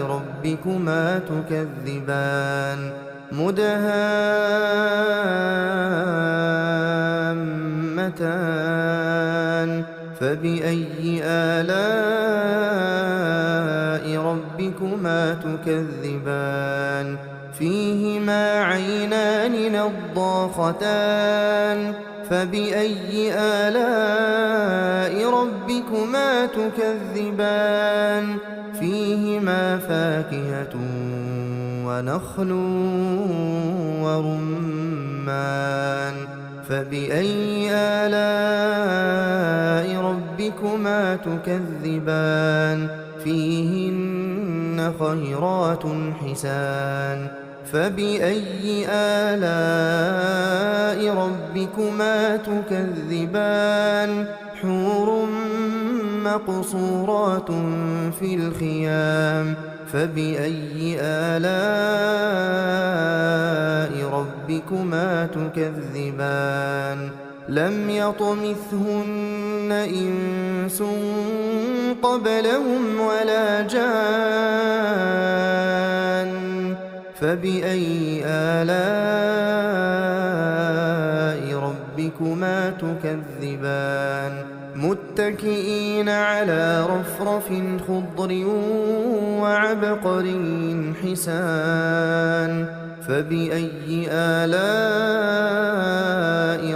ربكما تكذبان مدهامتان فبأي آلاء ربكما تكذبان فيهما عينان نضاختان فبأي آلاء ربكما تكذبان فيهما فاكهة ونخل ورمان فبأي آلاء ربكما تكذبان فيهن خيرات حسان فبأي آلاء ربكما تكذبان حور مقصورات في الخيام فبأي آلاء ربكما تكذبان لم يطمثهن إنس قبلهم ولا جان فبأي آلاء ربكما تكذبان متكئين على رفرف خضر وعبقري حسان فبأي آلاء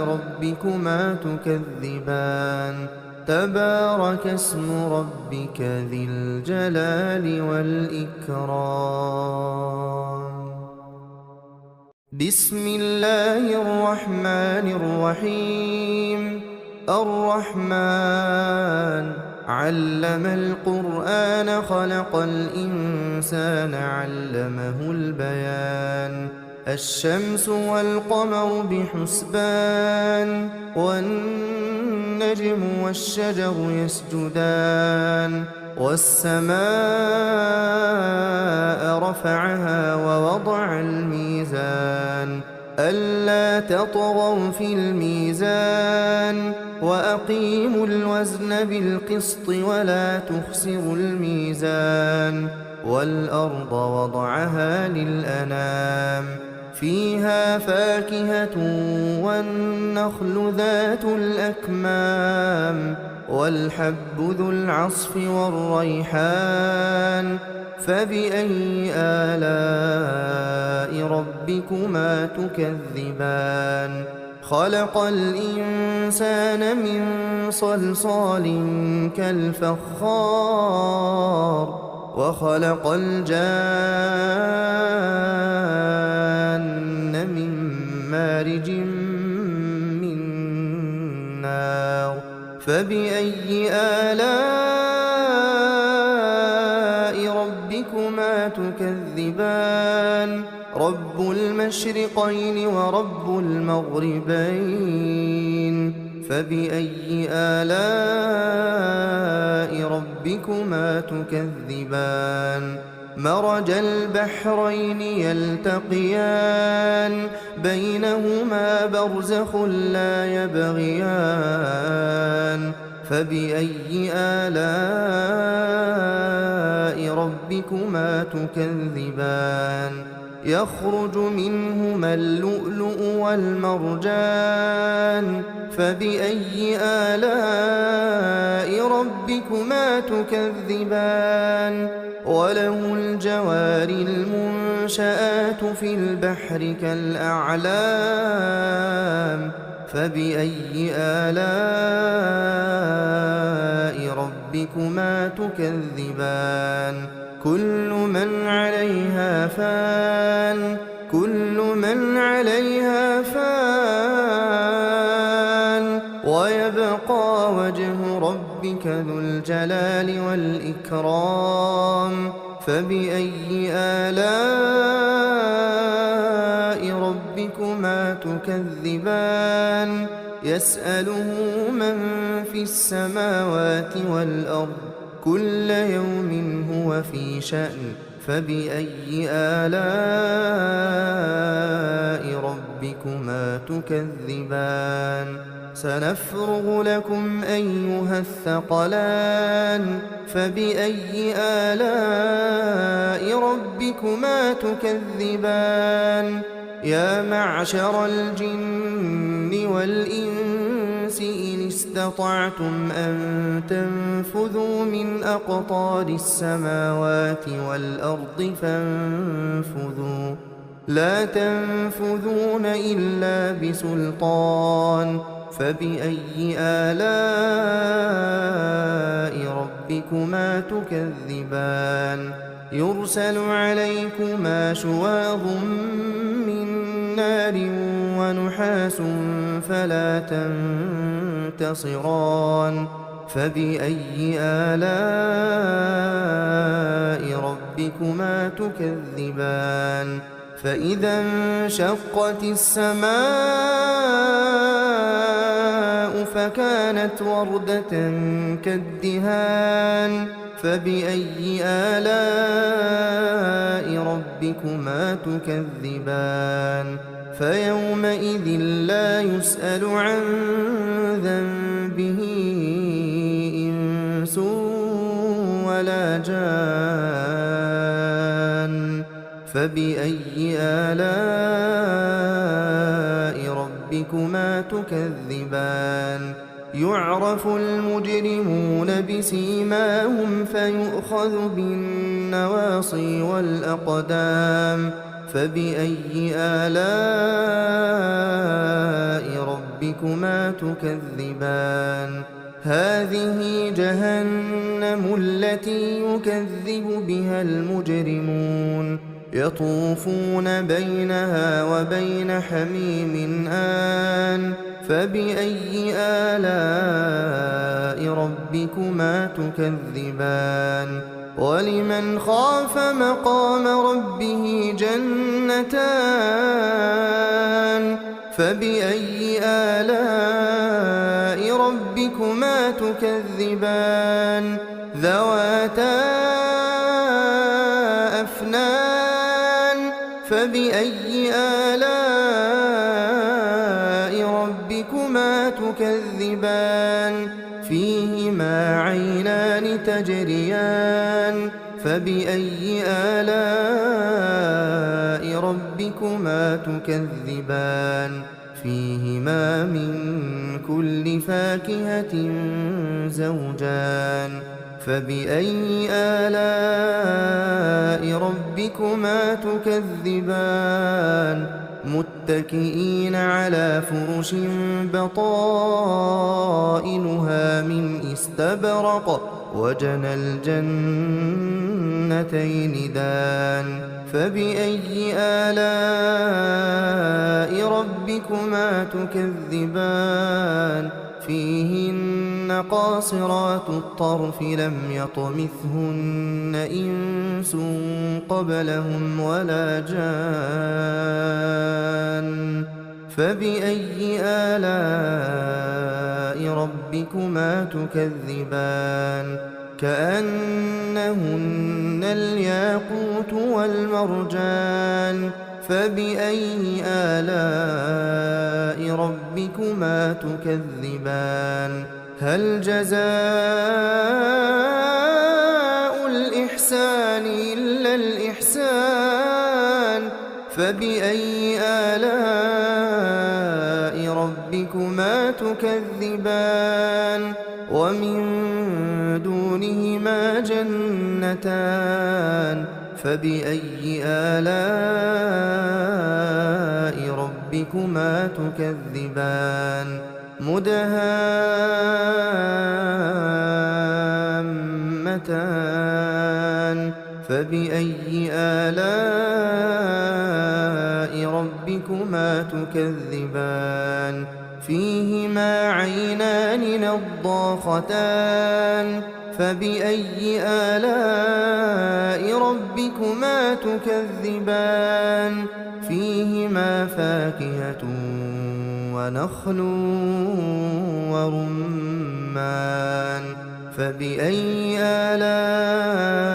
ربكما تكذبان تبارك اسم ربك ذي الجلال والإكرام بسم الله الرحمن الرحيم الرحمن علم القرآن خلق الإنسان علمه البيان الشمس والقمر بحسبان والنجم والشجر يسجدان والسماء رفعها ووضع الميزان ألا تطغوا في الميزان وأقيموا الوزن بالقسط ولا تخسروا الميزان والأرض وضعها للأنام فيها فاكهة والنخل ذات الأكمام والحب ذو العصف والريحان فبأي آلاء ربكما تكذبان خلق الإنسان من صلصال كالفخار وخلق الجان من مارج من النار فبأي آلاء ربكما تكذبان رب المشرقين ورب المغربين فبأي آلاء ربكما تكذبان مرج البحرين يلتقيان بينهما برزخ لا يبغيان فبأي آلاء ربكما تكذبان يخرج منهما اللؤلؤ والمرجان فبأي آلاء ربكما تكذبان وله الجوار المنشآت في البحر كالأعلام فبأي آلاء ربكما تكذبان كل من عليها فان ويبقى وجه ربك ذو الجلال والإكرام فبأي آلاء ربكما تكذبان يسأله من في السماوات والأرض كل يوم هو في شأن فبأي آلاء ربكما تكذبان سنفرغ لكم أيها الثقلان فبأي آلاء ربكما تكذبان يا معشر الجن والإنس إن استطعتم أن تنفذوا من أقطار السماوات والأرض فانفذوا لا تنفذون إلا بسلطان فبأي آلاء ربكما تكذبان يرسل عليكما شواظ من نار ونحاس فلا تنتصران فبأي آلاء ربكما تكذبان فإذا انشقت السماء فكانت وردة كالدهان فبأي آلاء ربكما تكذبان فيومئذ لا يسأل عن ذنبه إنس ولا جان فبأي آلاء ربكما تكذبان يعرف المجرمون بسيماهم فيؤخذ بالنواصي والأقدام فبأي آلاء ربكما تكذبان هذه جهنم التي يكذب بها المجرمون يطوفون بينها وبين حميم آن فبأي آلاء ربكما تكذبان ولمن خاف مقام ربه جنتان فبأي آلاء ربكما تكذبان ذواتا أفنان فبأي آلاء ربكما تكذبان فيهما عينان تجريان فبأي آلاء ربكما تكذبان فيهما من كل فاكهة زوجان فبأي آلاء ربكما تكذبان متكئين على فرش بطائنها من استبرق وجنى الجنتين دان فبأي آلاء ربكما تكذبان فيهن قاصرات الطرف لم يطمثهن إنس قبلهم ولا جان فبأي آلاء ربكما تكذبان كأنهن الياقوت والمرجان فبأي آلاء ربكما تكذبان هل جزاء الإحسان إلا الإحسان فبأي آلاء ربكما تكذبان ومن دونهما جنتان فبأي آلاء ربكما تكذبان مدهامتان فبأي آلاء ربكما تكذبان فيهما عينان نضاختان فبأي آلاء ربكما تكذبان فيهما فاكهة ونخل ورمان فبأي آلاء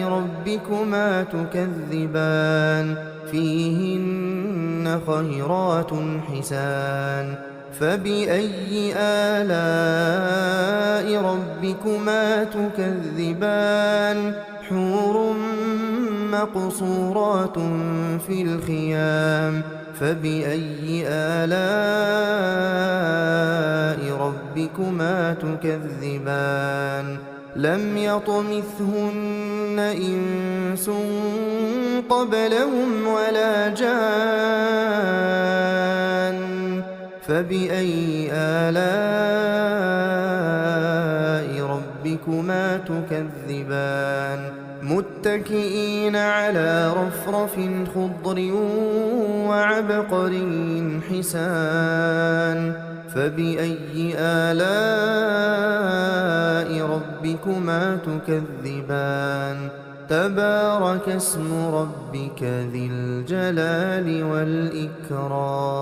ربكما تكذبان فيهن خيرات حسان فبأي آلاء ربكما تكذبان حور مقصورات في الخيام فبأي آلاء ربكما تكذبان لم يطمثهن إنس قبلهم ولا جان فبأي آلاء ربكما تكذبان متكئين على رفرف خضر وعبقري حسان فبأي آلاء ربكما تكذبان تبارك اسم ربك ذي الجلال والإكرام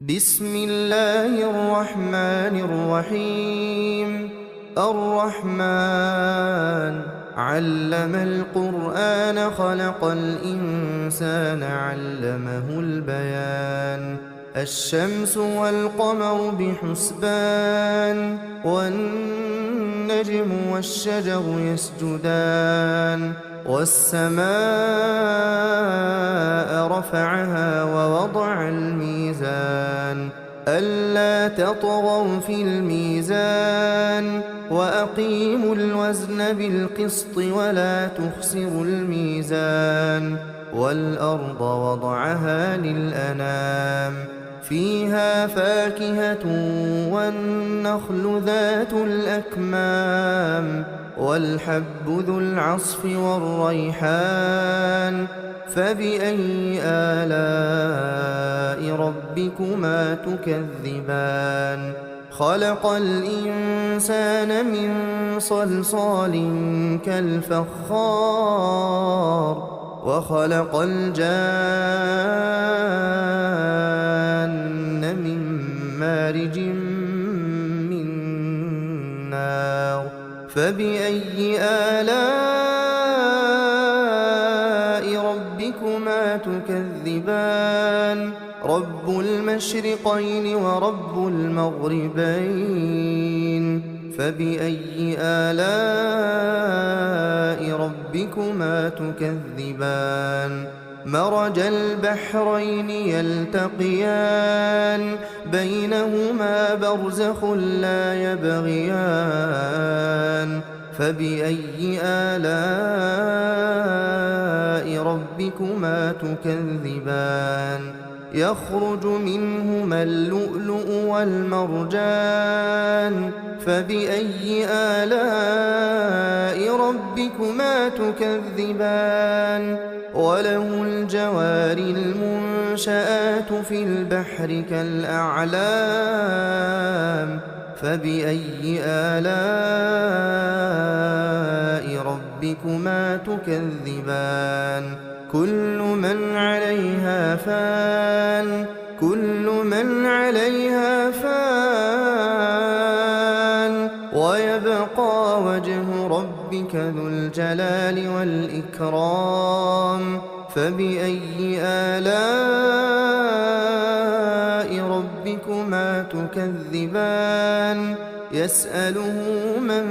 بسم الله الرحمن الرحيم الرحمن علم القرآن خلق الإنسان علمه البيان الشمس والقمر بحسبان والنجم والشجر يسجدان والسماء رفعها ووضع الميزان ألا تطغوا في الميزان وأقيموا الوزن بالقسط ولا تخسروا الميزان والأرض وضعها للأنام فيها فاكهة والنخل ذات الأكمام والحب ذو العصف والريحان فبأي آلاء ربكما تكذبان خلق الإنسان من صلصال كالفخار وخلق الجان من مارج من نار فبأي آلاء ربكما تكذبان رب المشرقين ورب المغربين فبأي آلاء ربكما تكذبان مرج البحرين يلتقيان بينهما برزخ لا يبغيان فبأي آلاء ربكما تكذبان يخرج منهما اللؤلؤ والمرجان فبأي آلاء ربكما تكذبان وله الجوار والمنشآت في البحر كالأعلام فبأي آلاء ربكما تكذبان كل من عليها فان ويبقى وجه ربك ذو الجلال والإكرام فبأي آلاء ربكما تكذبان يسأله من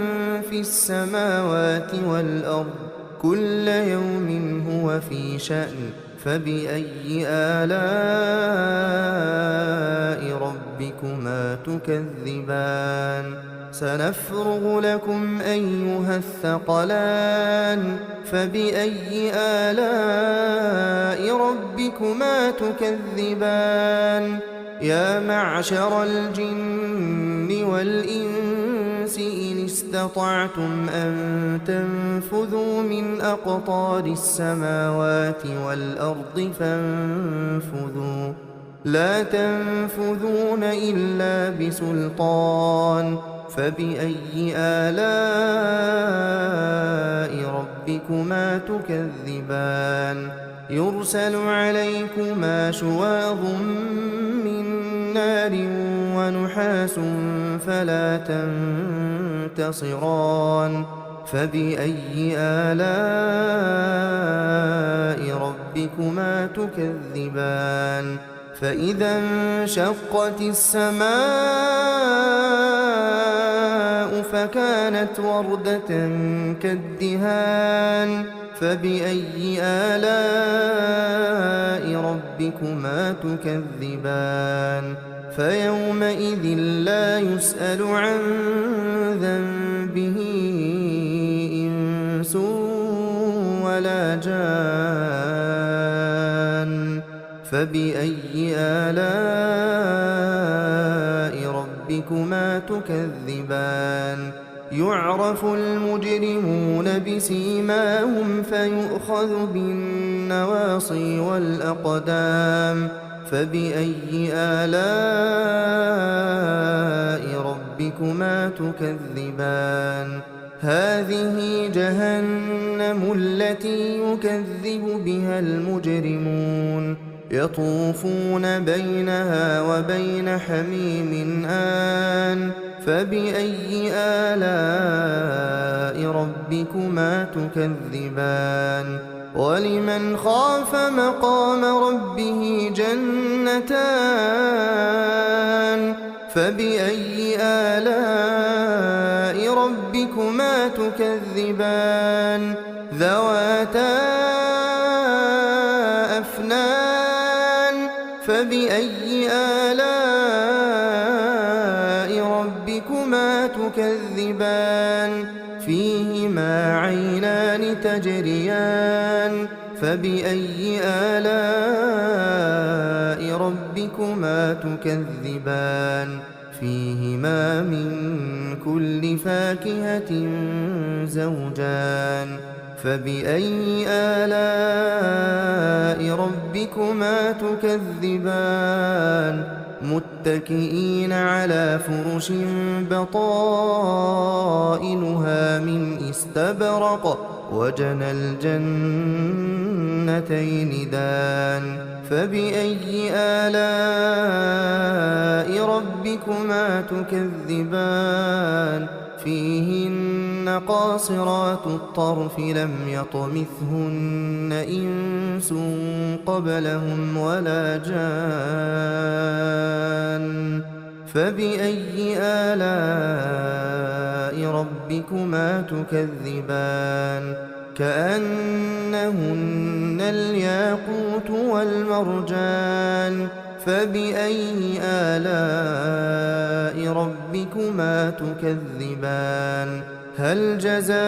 في السماوات والأرض كل يوم هو في شأن فبأي آلاء ربكما تكذبان سنفرغ لكم أيها الثقلان فبأي آلاء ربكما تكذبان يا معشر الجن والإنس إن استطعتم أن تنفذوا من أقطار السماوات والأرض فانفذوا لا تنفذون إلا بسلطان فبأي آلاء ربكما تكذبان يرسل عليكما شواظ من نار ونحاس فلا تنتصران فبأي آلاء ربكما تكذبان فإذا انشقت السماء فكانت وردة كالدهان فبأي آلاء ربكما تكذبان فيومئذ لا يسأل عن ذنبه إنس ولا جان فبأي آلاء ربكما تكذبان يعرف المجرمون بسيماهم فيؤخذ بالنواصي والأقدام فبأي آلاء ربكما تكذبان هذه جهنم التي يكذب بها المجرمون يطوفون بينها وبين حميم آن فبأي آلاء ربكما تكذبان ولمن خاف مقام ربه جنتان فبأي آلاء ربكما تكذبان ذواتا أفنان فبأي آلاء ربكما تكذبان فيهما عينان تجريان فبأي آلاء ربكما تكذبان فيهما من كل فاكهة زوجان فبأي آلاء ربكما تكذبان متكئين على فرش بطائنها من استبرق وجنى الجنتين دان فبأي آلاء ربكما تكذبان فيهن قاصرات الطرف لم يطمثهن إنس قبلهم ولا جان فبأي آلاء ربكما تكذبان كأنهن الياقوت والمرجان فبأي آلاء ربكما تكذبان هل جزاء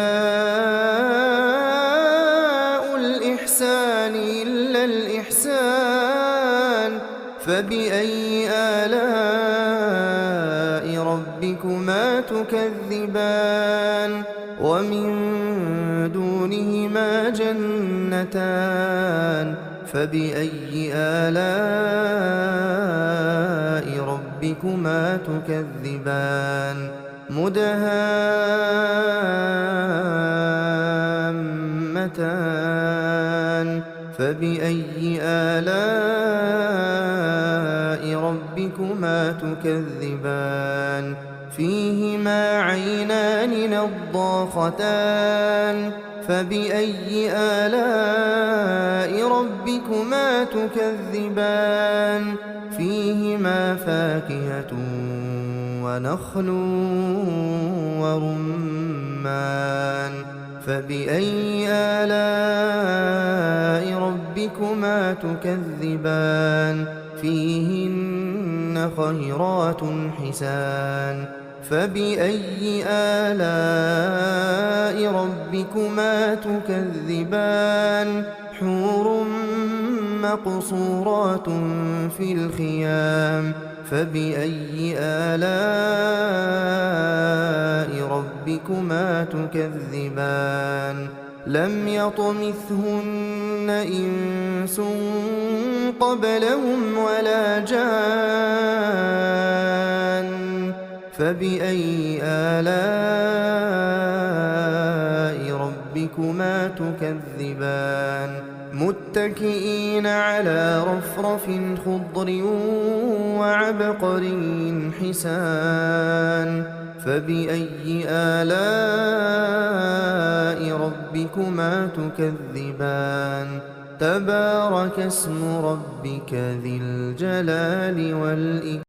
الإحسان إلا الإحسان فبأي آلاء ربكما تكذبان ومن دونهما جنتان فبأي آلاء ربكما تكذبان مدهامتان فبأي آلاء ربكما تكذبان فيهما عينان نضاختان فبأي آلاء ربكما تكذبان فيهما فاكهة ونخل ورمان فبأي آلاء ربكما تكذبان فيهن خيرات حسان فبأي آلاء ربكما تكذبان حور مقصورات في الخيام فبأي آلاء ربكما تكذبان لم يطمثهن إنس قبلهم ولا جان فبأي آلاء ربكما تكذبان متكئين على رفرف خضر وعبقري حسان فبأي آلاء ربكما تكذبان تبارك اسم ربك ذي الجلال والإكرام